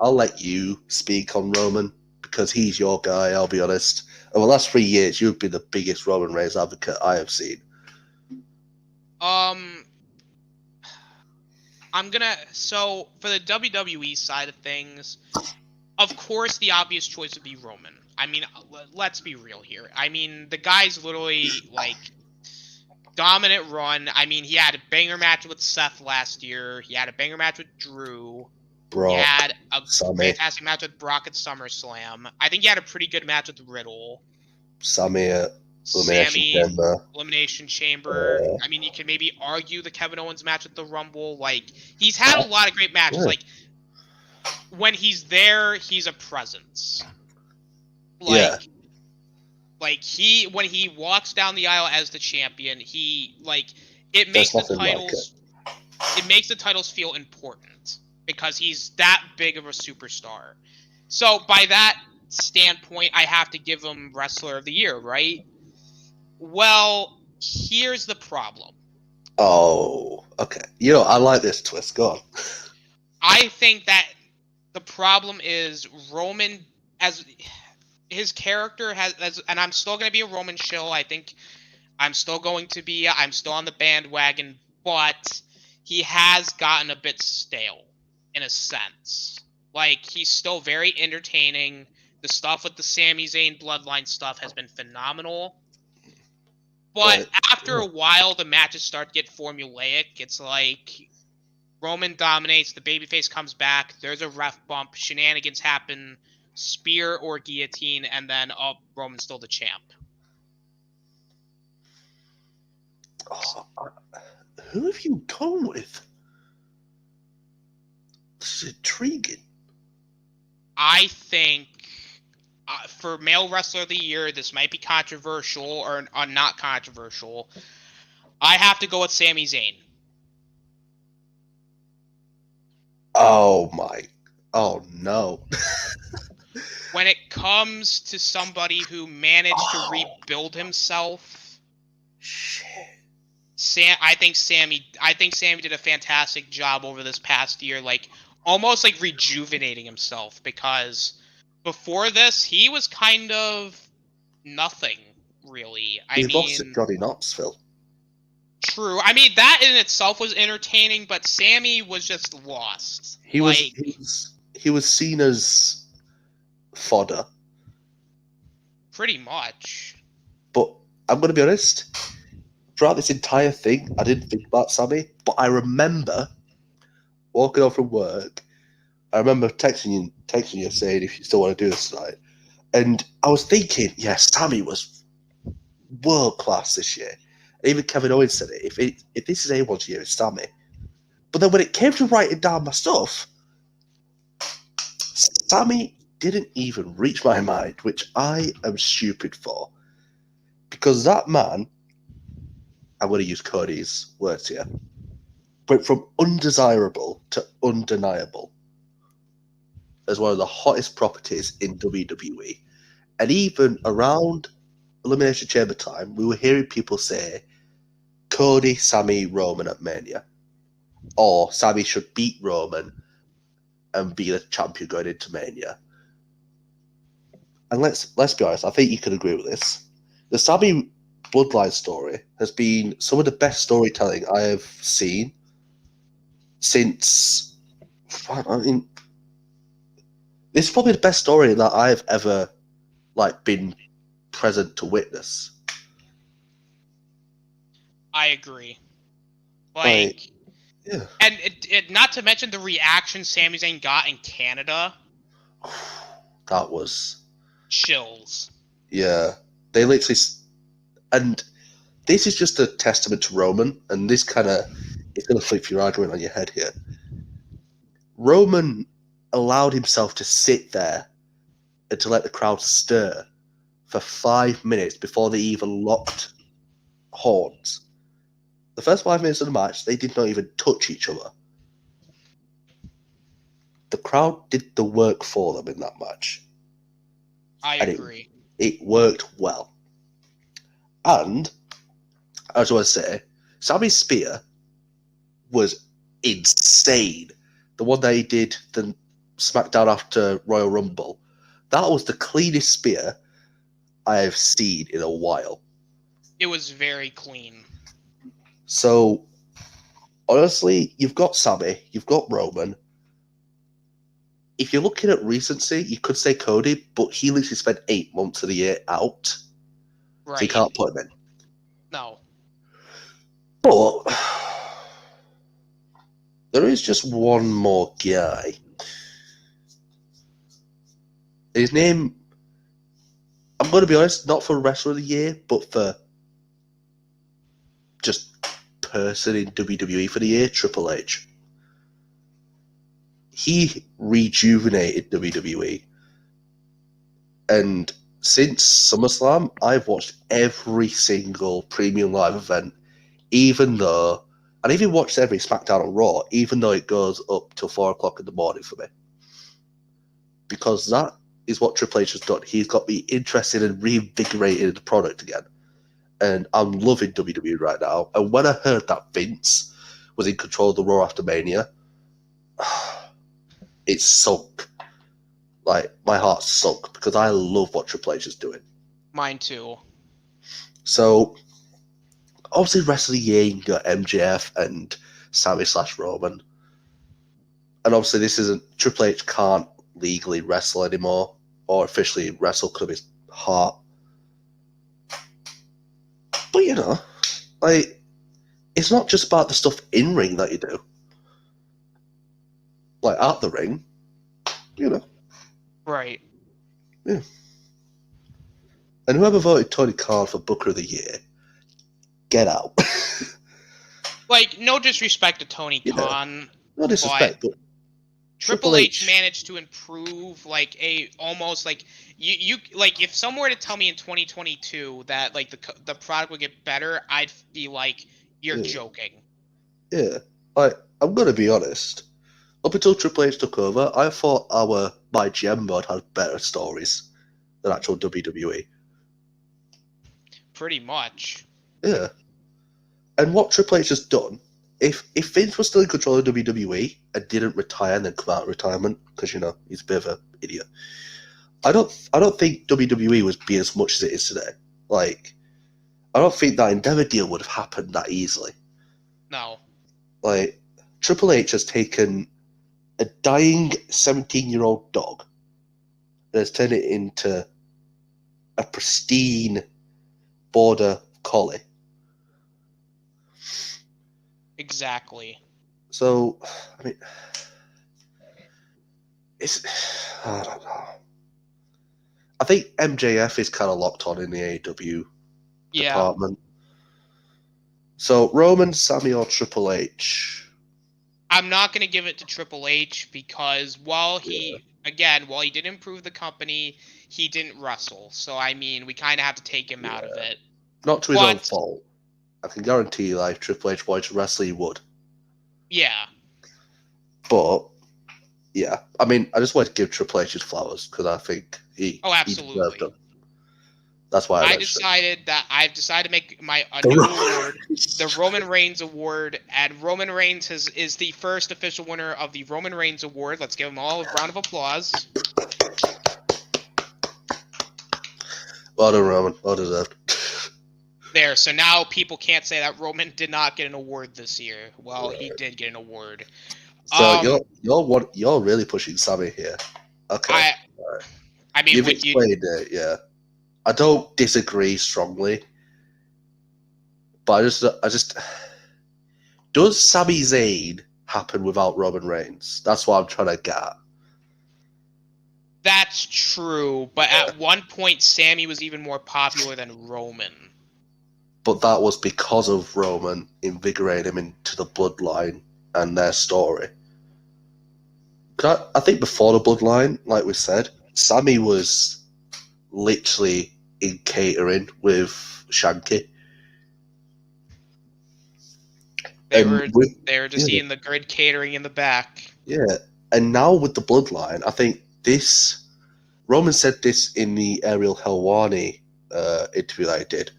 let you speak on Roman because he's your guy. I'll be honest. Over the last 3 years, you've been the biggest Roman Reigns advocate I have seen. So for the WWE side of things, of course the obvious choice would be Roman. I mean, let's be real here. I mean, the guy's literally like dominant run. I mean, he had a banger match with Seth last year. He had a banger match with Drew. Brock, he had a Sammy. Fantastic match with Brock at SummerSlam. I think he had a pretty good match with Riddle. Sammy at Elimination Chamber. I mean, you can maybe argue the Kevin Owens match at the Rumble. Like, he's had a lot of great matches. Yeah. Like, when he's there, he's a presence. Like, when he walks down the aisle as the champion, it makes the titles feel important because he's that big of a superstar. So by that standpoint, I have to give him Wrestler of the Year, right? Well, here's the problem. Oh, okay. I like this twist. Go on. I think that the problem is Roman, as his character has, and I'm still going to be a Roman shill. I think I'm still on the bandwagon, but he has gotten a bit stale in a sense. Like, he's still very entertaining. The stuff with the Sami Zayn bloodline stuff has been phenomenal. But after a while, the matches start to get formulaic. It's like Roman dominates, the babyface comes back, there's a ref bump, shenanigans happen, spear or guillotine, and then Roman's still the champ. Who have you gone with? This is intriguing. I think for Male Wrestler of the Year, this might be controversial or not controversial. I have to go with Sami Zayn. Oh no. When it comes to somebody who managed to rebuild himself, I think Sammy did a fantastic job over this past year, like almost like rejuvenating himself, because before this he was kind of nothing really. He lost to Johnny Knoxville. True. I mean, that in itself was entertaining, but Sammy was just lost. He was seen as fodder. Pretty much. But I'm going to be honest, throughout this entire thing, I didn't think about Sammy, but I remember walking home from work. I remember texting you saying if you still want to do this tonight. And I was thinking, yeah, Sammy was world class this year. Even Kevin Owens said it. If this is anyone's year, it's Sammy. But then when it came to writing down my stuff, Sammy didn't even reach my mind, which I am stupid for. Because that man, I'm going to use Cody's words here, went from undesirable to undeniable as one of the hottest properties in WWE. And even around Elimination Chamber time, we were hearing people say, Cody, Sammy, Roman at Mania. Or Sammy should beat Roman and be the champion going into Mania. And let's be honest, I think you can agree with this. The Sammy Bloodline story has been some of the best storytelling I have seen since... I mean, this is probably the best story that I've ever been present to witness. I agree. Yeah. And it not to mention the reaction Sami Zayn got in Canada. That was... chills. Yeah. They literally... And this is just a testament to Roman, and this kind of... It's going to flip your argument on your head here. Roman allowed himself to sit there and to let the crowd stir for 5 minutes before they even locked horns. The first 5 minutes of the match, they did not even touch each other. The crowd did the work for them in that match. I agree. It worked well. And, I just want to say, Sammy's spear was insane. The one that he did the SmackDown after Royal Rumble, that was the cleanest spear I have seen in a while. It was very clean. So, honestly, you've got Sammy, you've got Roman. If you're looking at recency, you could say Cody, but he literally spent 8 months of the year out. Right. So you can't put him in. No. But there is just one more guy. His name, I'm going to be honest, not for Wrestler of the Year, but for just person in WWE for the year, Triple H. He rejuvenated WWE. And since SummerSlam, I've watched every single premium live event, even though, and I've even watched every SmackDown on Raw, even though it goes up till 4 o'clock in the morning for me. Because that is what Triple H has done. He's got me interested in reinvigorating the product again. And I'm loving WWE right now. And when I heard that Vince was in control of the Raw after Mania, it sunk. My heart sunk because I love what Triple H is doing. Mine too. So, obviously, rest of the year, you got MJF and Sammy/Roman. And obviously, this isn't... Triple H can't legally wrestle anymore or officially wrestle because of his heart. But, it's not just about the stuff in ring that you do. Out the ring, Right. Yeah. And whoever voted Tony Khan for Booker of the Year, get out. No disrespect to Tony Khan. No disrespect, but Triple H managed to improve almost you if someone were to tell me in 2022 that the product would get better, I'd be like, you're joking. Yeah. I'm gonna be honest. Up until Triple H took over, I thought my GM mode had better stories than actual WWE. Pretty much. Yeah. And what Triple H has done, if Vince was still in control of WWE and didn't retire and then come out of retirement, because he's a bit of an idiot, I don't think WWE would be as much as it is today. I don't think that Endeavor deal would have happened that easily. No. Like, Triple H has taken a dying 17-year-old dog and has turned it into a pristine border collie. Exactly. So, I mean, I don't know. I think MJF is kind of locked on in the AEW department. So, Roman, Sammy, or Triple H? I'm not going to give it to Triple H because while he did improve the company, he didn't wrestle. So, I mean, we kind of have to take him out of it. Not to his own fault. I can guarantee you that if Triple H wanted to wrestle, he would. Yeah. But, yeah. I mean, I just wanted to give Triple H his flowers because I think he deserved them. That's why I've decided to make a new award, the Roman Reigns Award, and Roman Reigns is the first official winner of the Roman Reigns Award. Let's give him all a round of applause. Well done, Roman. Well deserved. There, so now people can't say that Roman did not get an award this year. Well, he did get an award. So you're really pushing Sammy here. Okay. I mean, you've explained it, yeah. I don't disagree strongly, but I just does Sami Zayn happen without Roman Reigns? That's what I'm trying to get at. That's true, but at one point, Sammy was even more popular than Roman. But that was because of Roman invigorating him into the bloodline and their story. I think before the bloodline, like we said, Sammy was literally in catering with Shanky. They were just eating the grid catering in the back. Yeah, and now with the bloodline, I think Roman said this in the Ariel Helwani interview that he did.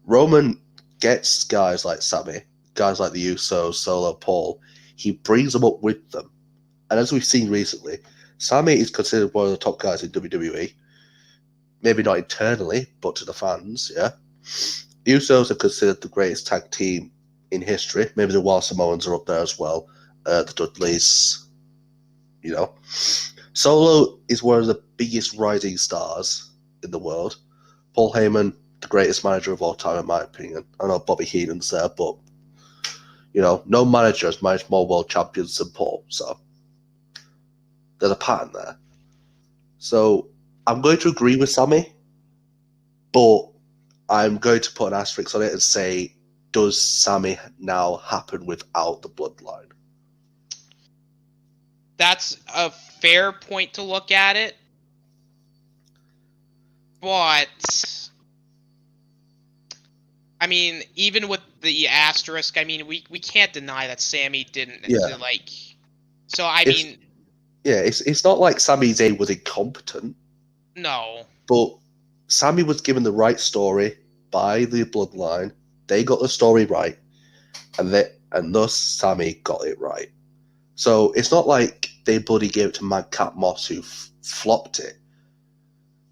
Roman gets guys like Sammy, guys like the Usos, Solo, Paul. He brings them up with them. And as we've seen recently, Sammy is considered one of the top guys in WWE. Maybe not internally, but to the fans, yeah. The Usos are considered the greatest tag team in history. Maybe the Wild Samoans are up there as well. The Dudleys, you know. Solo is one of the biggest rising stars in the world. Paul Heyman, the greatest manager of all time, in my opinion. I know Bobby Heenan's there, but, you know, no manager has managed more world champions than Paul, so there's a pattern there. So I'm going to agree with Sammy, but I'm going to put an asterisk on it and say, does Sammy now happen without the bloodline? That's a fair point to look at it, but I mean, even with the asterisk, I mean, we can't deny that Sammy didn't like. So I mean, yeah, it's not like Sami Zayn was incompetent. No, but Sammy was given the right story by the bloodline. They got the story right, and thus Sammy got it right. So it's not like they bloody gave it to Madcap Moss who flopped it.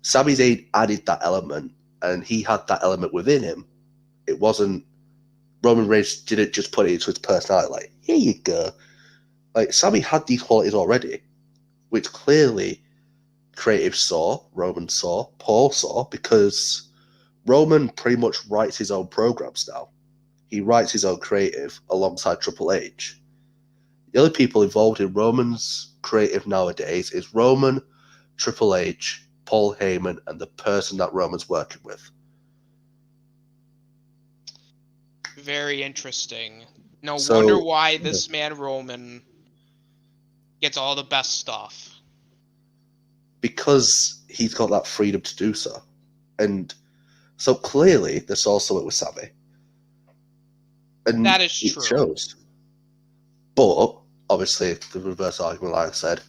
Sami Zayn added that element, and he had that element within him. It wasn't Roman Reigns didn't just put it into his personality. Like, here you go. Like, Sammy had these qualities already, which clearly creative saw, Roman saw, Paul saw, because Roman pretty much writes his own programs now. He writes his own creative alongside Triple H. The other people involved in Roman's creative nowadays is Roman, Triple H, Paul Heyman, and the person that Roman's working with. Very interesting. No wonder why this man Roman gets all the best stuff. Because he's got that freedom to do so. And so clearly there's also it with Sammy. And that is true. It shows. But, obviously, the reverse argument, like I said,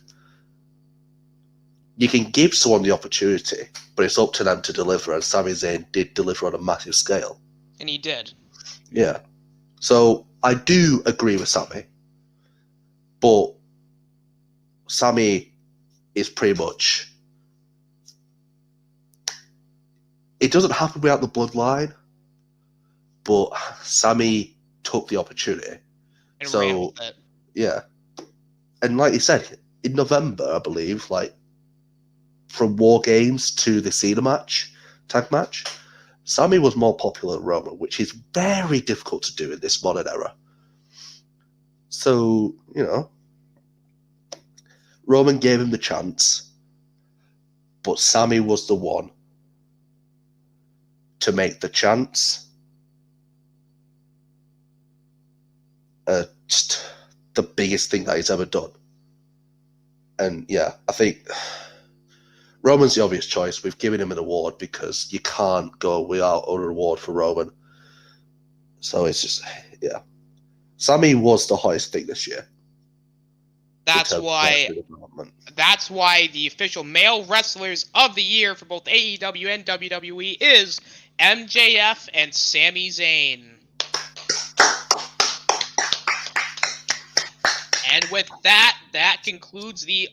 you can give someone the opportunity, but it's up to them to deliver, and Sami Zayn did deliver on a massive scale. And he did. Yeah. So, I do agree with Sammy, but Sammy is pretty much... It doesn't happen without the bloodline, but Sami took the opportunity. And ran with it. Yeah. And like you said, in November, I believe, like from War Games to the Cena tag match, Sami was more popular than Roman, which is very difficult to do in this modern era. So, Roman gave him the chance, but Sami was the one to make the chance just the biggest thing that he's ever done. And yeah, I think Roman's the obvious choice. We've given him an award because you can't go without a reward for Roman. So it's just, yeah. Sami was the hottest thing this year. That's why the official male wrestlers of the year for both AEW and WWE is MJF and Sami Zayn. And with that, that concludes the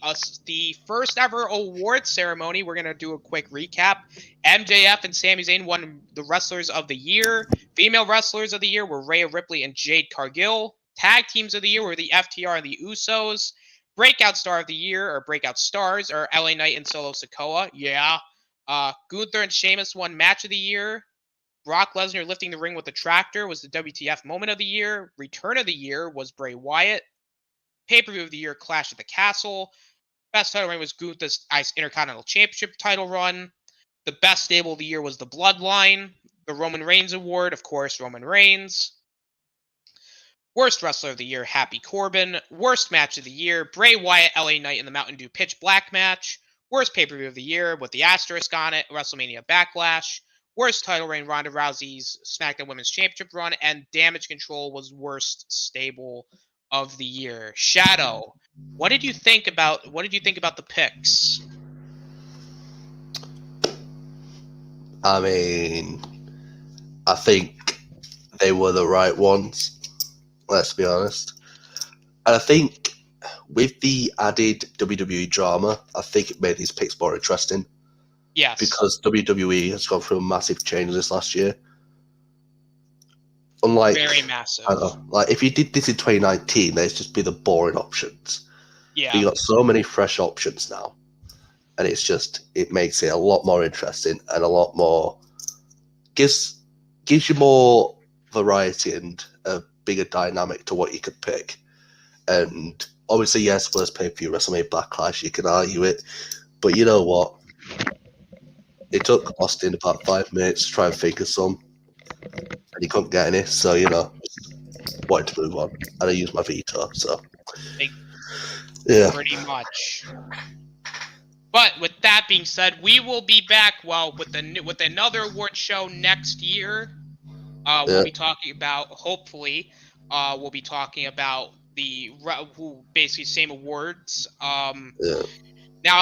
first ever award ceremony. We're going to do a quick recap. MJF and Sami Zayn won the Wrestlers of the Year. Female Wrestlers of the Year were Rhea Ripley and Jade Cargill. Tag Teams of the Year were the FTR and the Usos. Breakout Star of the Year, or Breakout Stars, are LA Knight and Solo Sikoa. Yeah. Gunther and Sheamus won Match of the Year. Brock Lesnar lifting the ring with the tractor was the WTF Moment of the Year. Return of the Year was Bray Wyatt. Pay-per-view of the year, Clash at the Castle. Best title reign was Gunther's Intercontinental Championship title run. The best stable of the year was the Bloodline. The Roman Reigns Award, of course, Roman Reigns. Worst wrestler of the year, Happy Corbin. Worst match of the year, Bray Wyatt, LA Knight in the Mountain Dew Pitch Black match. Worst pay-per-view of the year, with the asterisk on it, WrestleMania Backlash. Worst title reign, Ronda Rousey's SmackDown Women's Championship run. And Damage Control was worst stable of the year. Shadow, what did you think about the picks? I mean, I think they were the right ones, let's be honest. And I think with the added WWE drama, I think it made these picks more interesting. Yes. Because WWE has gone through a massive change this last year. Unlike, very massive. I don't know, like if you did this in 2019, there'd just be the boring options. Yeah. But you got so many fresh options now, and it makes it a lot more interesting and a lot more gives you more variety and a bigger dynamic to what you could pick. And obviously, yes, worst pay-per-view, WrestleMania Backlash, you can argue it, but you know what? It took Austin about 5 minutes to try and think of some. And he couldn't get any, so wanted to move on, and I used my veto. So, yeah, pretty much. But with that being said, we will be back. With another award show next year. We'll be talking about. Hopefully, we'll be talking about basically same awards. Now,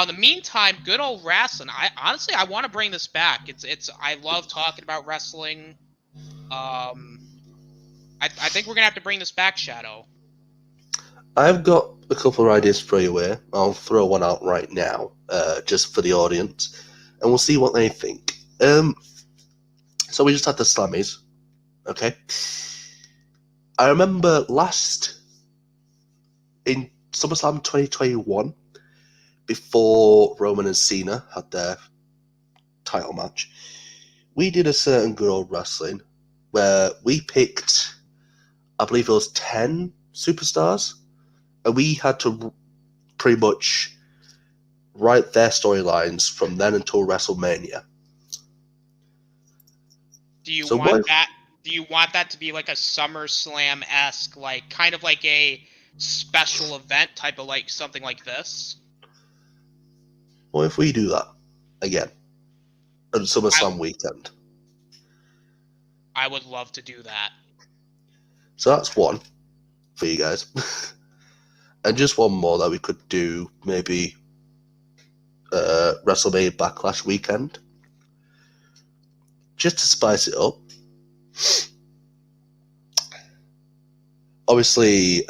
in the meantime, good old wrestling. I want to bring this back. I love talking about wrestling. I think we're gonna have to bring this back, Shadow. I've got a couple of ideas for you here. I'll throw one out right now, just for the audience, and we'll see what they think. So we just had the Slammies, okay? I remember in SummerSlam 2021, before Roman and Cena had their title match, we did a certain Good Old Wrestling where we picked, I believe it was 10 superstars, and we had to pretty much write their storylines from then until WrestleMania. Do you want that to be like a SummerSlam-esque, like kind of like a special event type of like something like this? What if we do that again on SummerSlam weekend? I would love to do that. So that's one for you guys. And just one more that we could do, maybe WrestleMania Backlash weekend. Just to spice it up. Obviously,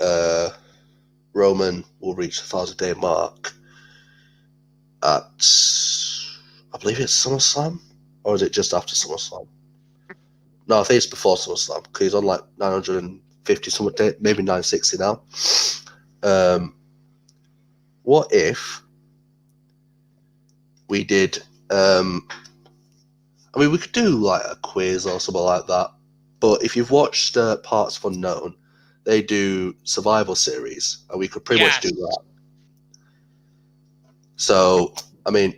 Roman will reach the 1,000-day mark at, I believe it's SummerSlam, or is it just after SummerSlam? No, I think it's before SummerSlam because he's on like 950 something, maybe 960 now. What if we did? I mean, we could do like a quiz or something like that. But if you've watched Parts of Unknown, they do Survival Series, and we could pretty much do that. So, I mean,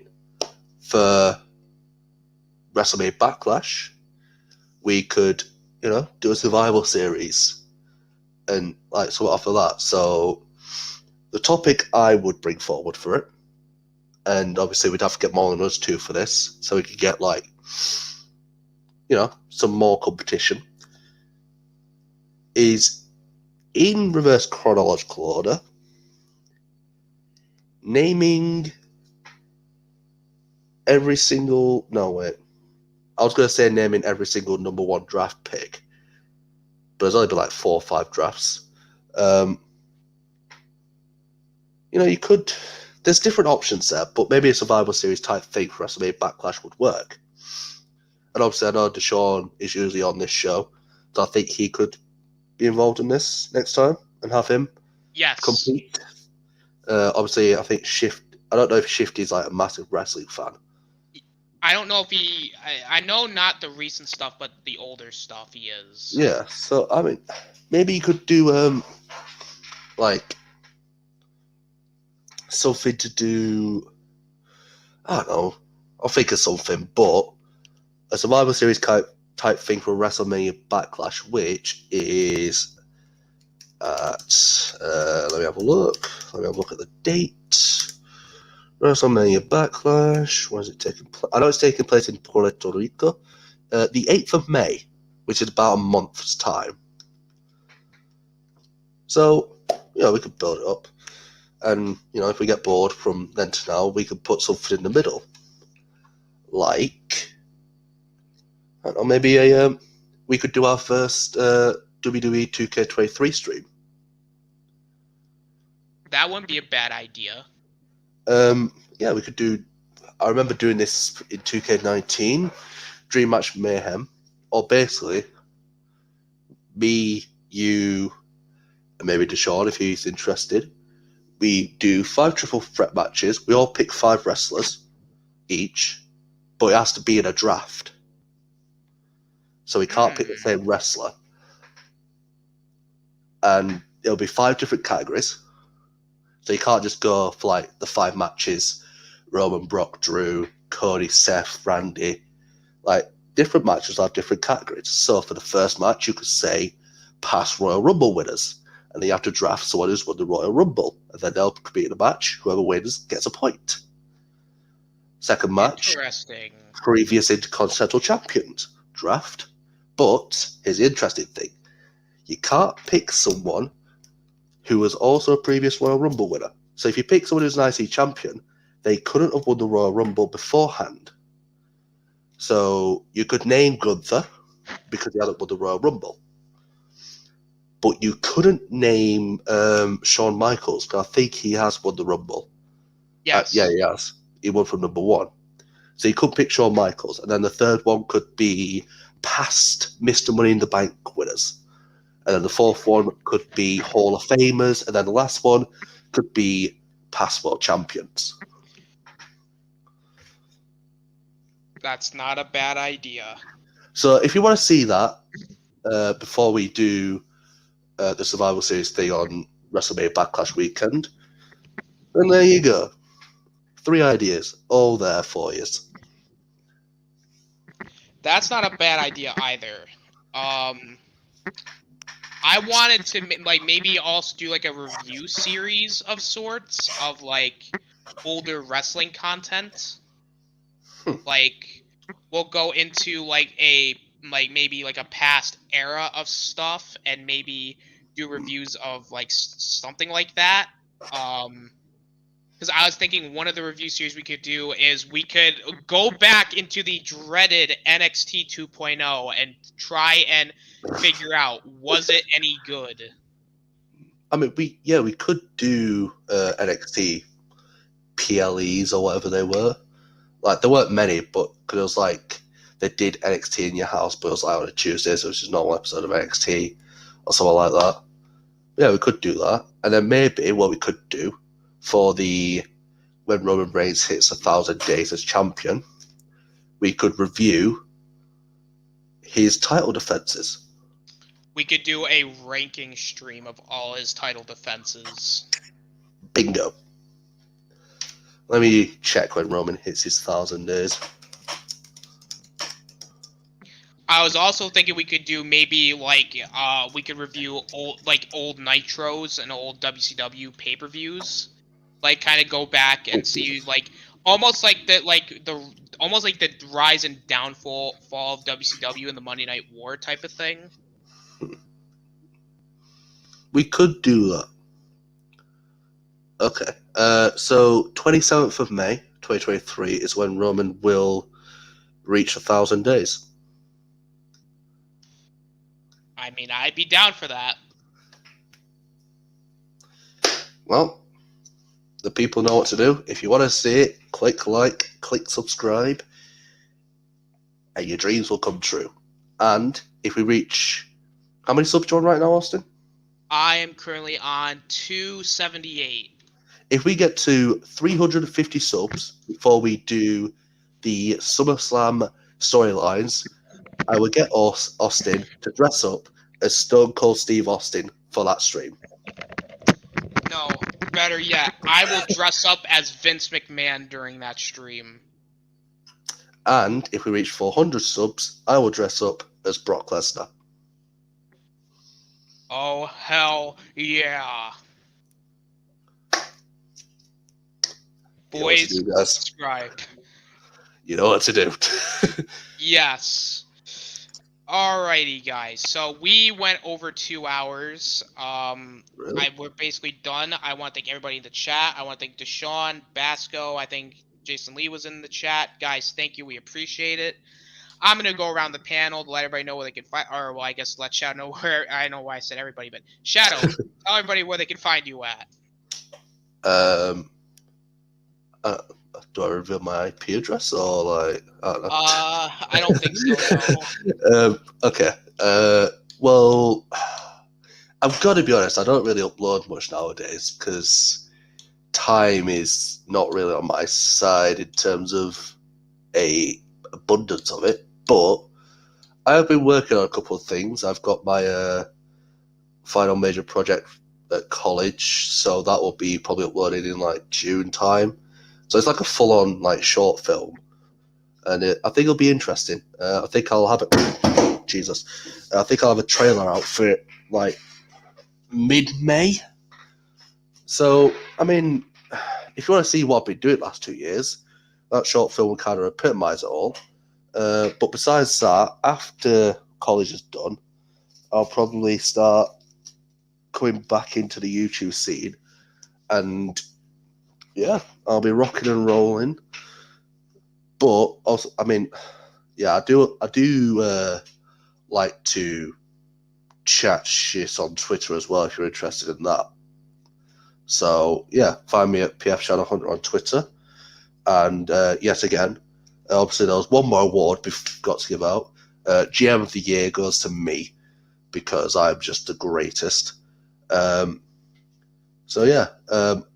for WrestleMania Backlash, we could, do a Survival Series and like something off of that. So, the topic I would bring forward for it, and obviously we'd have to get more than us two for this, so we could get like, some more competition, is in reverse chronological order, naming every single... No, wait. I was going to say naming every single number one draft pick, but there's only been like 4 or 5 drafts. You could... There's different options there, but maybe a Survival Series type thing for WrestleMania Backlash would work. And obviously I know Deshaun is usually on this show, so I think he could be involved in this next time and have him compete. Obviously, I think I don't know if Shifty's like a massive wrestling fan. I don't know if he... I know not the recent stuff, but the older stuff he is. Yeah, so, I mean, maybe you could do, like, something to do... I don't know. I'll think of something, but a Survivor Series type thing for WrestleMania Backlash, which is at... let me have a look. Let me have a look at the date. WrestleMania Backlash. When is it taking place? I know it's taking place in Puerto Rico. The 8th of May, which is about a month's time. So, we could build it up. And, if we get bored from then to now, we could put something in the middle. Like, I don't know, maybe we could do our first WWE 2K23 stream. That wouldn't be a bad idea. Yeah, we could do... I remember doing this in 2K19, Dream Match Mayhem, or basically me, you, and maybe Deshaun if he's interested. We do 5 triple threat matches. We all pick 5 wrestlers each, but it has to be in a draft. So we can't pick the same wrestler. And it'll be 5 different categories. So you can't just go for like the 5 matches, Roman, Brock, Drew, Cody, Seth, Randy. Like, different matches have different categories. So for the first match, you could say past Royal Rumble winners. And then you have to draft someone who's won the Royal Rumble. And then they'll compete in a match. Whoever wins gets a point. Second match, Interesting. Previous Intercontinental Champions draft. But here's the interesting thing. You can't pick someone who was also a previous Royal Rumble winner. So if you pick someone who's an IC champion, they couldn't have won the Royal Rumble beforehand. So you could name Gunther because he hadn't won the Royal Rumble. But you couldn't name Shawn Michaels because I think he has won the Rumble. Yes. Yeah, he has. He won from number 1. So you could pick Shawn Michaels. And then the third one could be past Mr. Money in the Bank winners. And then the fourth one could be Hall of Famers. And then the last one could be past world champions. That's not a bad idea. So if you want to see that before we do the Survival Series thing on WrestleMania Backlash weekend, then there you go. 3 ideas, all there for you. That's not a bad idea either. I wanted to maybe also do like a review series of sorts of like older wrestling content. Like, we'll go into like maybe like a past era of stuff and maybe do reviews of like something like that. Because I was thinking one of the review series we could do is we could go back into the dreaded NXT 2.0 and try and figure out, was it any good? I mean, we could do NXT PLEs or whatever they were. Like, there weren't many, but because it was like they did NXT in your house, but it was like on a Tuesday, so it's just not one episode of NXT or something like that. Yeah, we could do that. And then maybe what we could do for when Roman Reigns hits 1,000 days as champion, we could review his title defenses. We could do a ranking stream of all his title defenses. Bingo. Let me check when Roman hits his 1,000 days. I was also thinking we could do maybe like we could review old Nitros and old WCW pay-per-views, like kind of go back and see like almost like the rise and downfall of WCW and the Monday Night War type of thing. We could do that. Okay. So 27th of May, 2023 is when Roman will reach 1,000 days. I mean, I'd be down for that. Well, the people know what to do. If you want to see it, click like, click subscribe, and your dreams will come true. And if we reach... How many subs are you on right now, Austin? I am currently on 278. If we get to 350 subs before we do the SummerSlam storylines, I will get Austin to dress up as Stone Cold Steve Austin for that stream. No, better yet, I will dress up as Vince McMahon during that stream. And if we reach 400 subs, I will dress up as Brock Lesnar. Oh, hell yeah. Boys, subscribe. You know what to do. Yes. Alrighty, guys. So we went over 2 hours. Really? We're basically done. I want to thank everybody in the chat. I want to thank Deshaun, Basco. I think Jason Lee was in the chat. Guys, thank you. We appreciate it. I'm going to go around the panel to let everybody know where they can find, or well, I guess let Shadow know where, I know why I said everybody, but Shadow, tell everybody where they can find you at. Do I reveal my IP address or like? I don't know. I don't think so. No. Okay. Well, I've got to be honest. I don't really upload much nowadays because time is not really on my side in terms of a abundance of it. But I have been working on a couple of things. I've got my final major project at college, so that will be probably uploaded in like June time. So it's like a full-on like short film, and I think it'll be interesting. I think I'll have it. Jesus, I think I'll have a trailer out for it like mid-May. So I mean, if you want to see what I've been doing the last 2 years, that short film will kind of epitomise it all. But besides that, after college is done, I'll probably start coming back into the YouTube scene, and yeah, I'll be rocking and rolling. But also, I mean, yeah, I do like to chat shit on Twitter as well if you're interested in that. So yeah, find me at PF Shadow Hunter on Twitter. And yet again, obviously there was one more award we've got to give out. GM of the Year goes to me because I'm just the greatest. So yeah,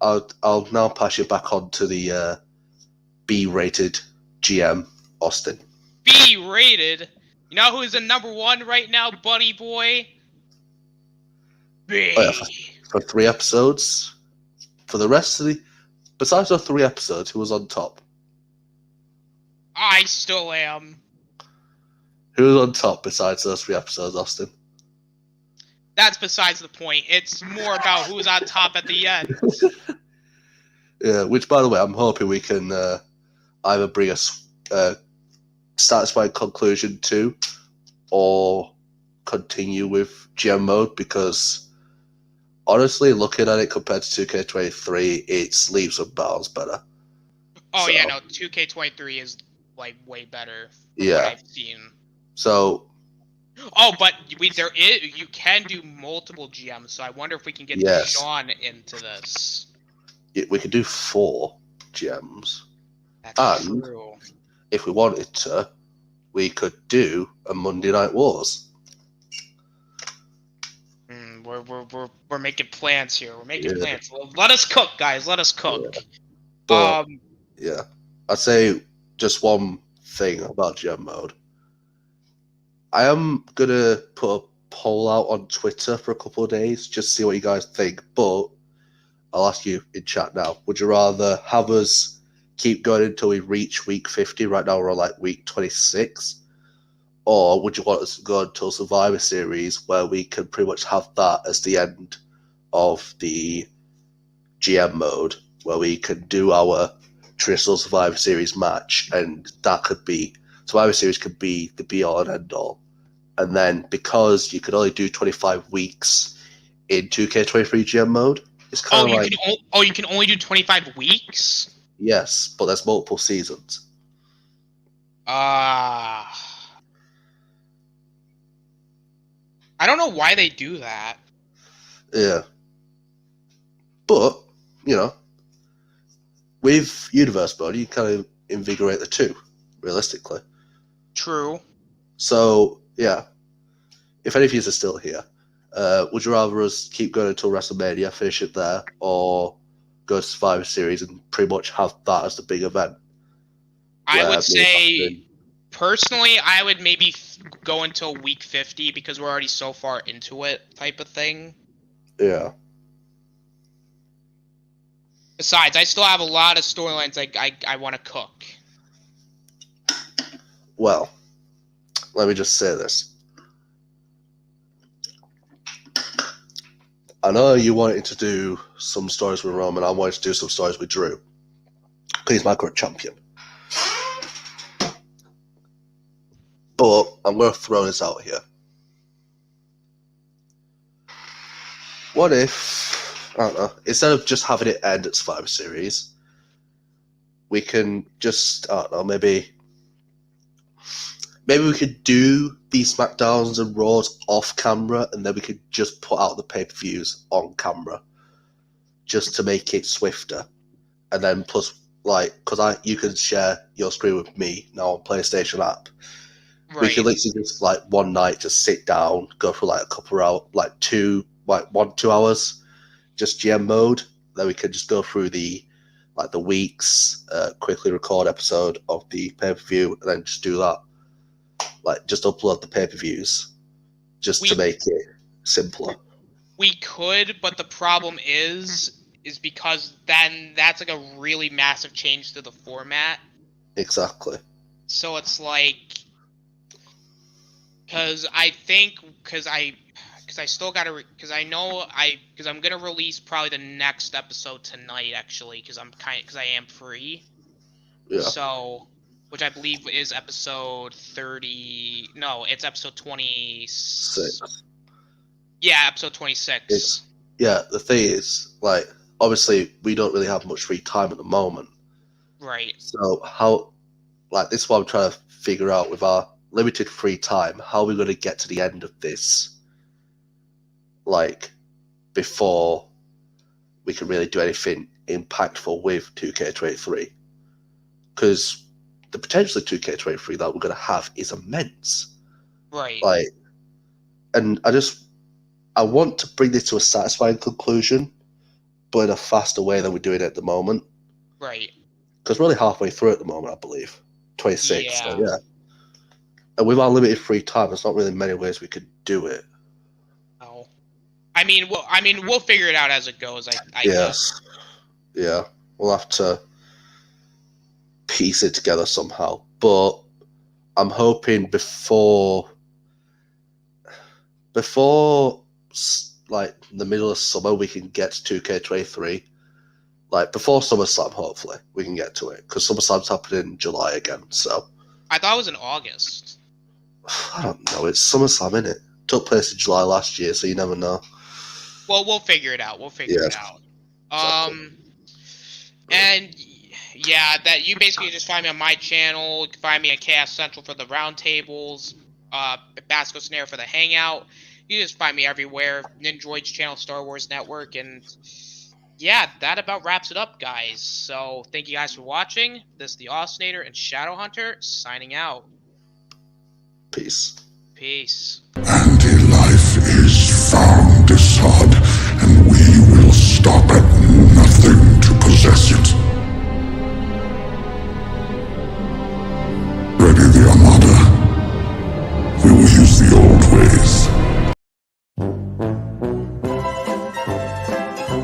I'll now pass you back on to the B-rated GM, Austin. B-rated? You know who's the number one right now, buddy boy? B. Oh, yeah, for 3 episodes. For the rest of besides those 3 episodes, who was on top? I still am. Who was on top besides those 3 episodes, Austin? That's besides the point. It's more about who's on top at the end. Yeah, which, by the way, I'm hoping we can either bring a satisfying conclusion to, or continue with GM mode, because honestly, looking at it compared to 2K23, it's leaps and bounds better. Oh, so, yeah, no, 2K23 is, like, way better from what I've seen. So... Oh, but you can do multiple GMs, so I wonder if we can get Sean into this. We could do 4 GMs. That's true. If we wanted to, we could do a Monday Night Wars. We're making plans here. We're making plans. Let us cook, guys. Let us cook. But, I'd say just one thing about GM mode. I am gonna put a poll out on Twitter for a couple of days, just to see what you guys think. But I'll ask you in chat now. Would you rather have us keep going until we reach week 50? Right now we're on like week 26. Or would you want us to go until Survivor Series, where we can pretty much have that as the end of the GM mode, where we can do our traditional Survivor Series match, and that could be Survivor Series could be the be all and end all. And then because you could only do 25 weeks in 2K23 GM mode, it's kind of you can only do 25 weeks? Yes, but there's multiple seasons. I don't know why they do that. Yeah. But, with Universe mode, you kind of invigorate the two, realistically. True. So, yeah. If any of you are still here, would you rather us keep going until WrestleMania, finish it there, or go to Survivor Series and pretty much have that as the big event? I would say, personally, I would maybe go until week 50 because we're already so far into it, type of thing. Yeah. Besides, I still have a lot of storylines I want to cook. Well, let me just say this. I know you wanted to do some stories with Roman. I wanted to do some stories with Drew. He's my current champion. But I'm going to throw this out here. What if, I don't know, instead of just having it end at Survivor Series, we can just, I don't know, maybe we could do these SmackDowns and Raws off camera, and then we could just put out the pay-per-views on camera, just to make it swifter. And then plus, because you can share your screen with me now on PlayStation app. Right. We could literally just one night just sit down, go for a couple of hours, 2 hours, just GM mode. Then we could just go through the weeks, quickly record episode of the pay-per-view, and then just do that. Just upload the pay-per-views, to make it simpler. We could, but the problem is because then that's a really massive change to the format. Exactly. So it's because I still gotta, because I'm gonna release probably the next episode tonight, actually, because I am free. Yeah. So, which I believe is episode 30. No, it's episode 26. Yeah, episode 26. The thing is, obviously, we don't really have much free time at the moment. Right. So how, this is what I'm trying to figure out with our limited free time. How are we going to get to the end of this, before we can really do anything impactful with 2K23? Because the potential of 2K23 that we're going to have is immense. Right. And I want to bring this to a satisfying conclusion, but in a faster way than we're doing it at the moment. Right. Because we're only halfway through at the moment, I believe. 26. Yeah. So, yeah. And with our limited free time, there's not really many ways we could do it. No. I mean, we'll figure it out as it goes. I guess. Yeah. We'll have to piece it together somehow. But I'm hoping before the middle of summer, we can get to 2K23. Before SummerSlam, hopefully, we can get to it. Because SummerSlam's happening in July again, so. I thought it was in August. I don't know. It's SummerSlam, innit? It took place in July last year, so you never know. Well, we'll figure it out. Exactly. And yeah, that you basically just find me on my channel. You can find me at Chaos Central for the roundtables, Basco Snare for the hangout. You just find me everywhere. Ninjoid's channel, Star Wars Network, and yeah, that about wraps it up, guys. So thank you guys for watching. This is the Austinator and Shadow Hunter signing out. Peace. Peace. And in life is found a solace.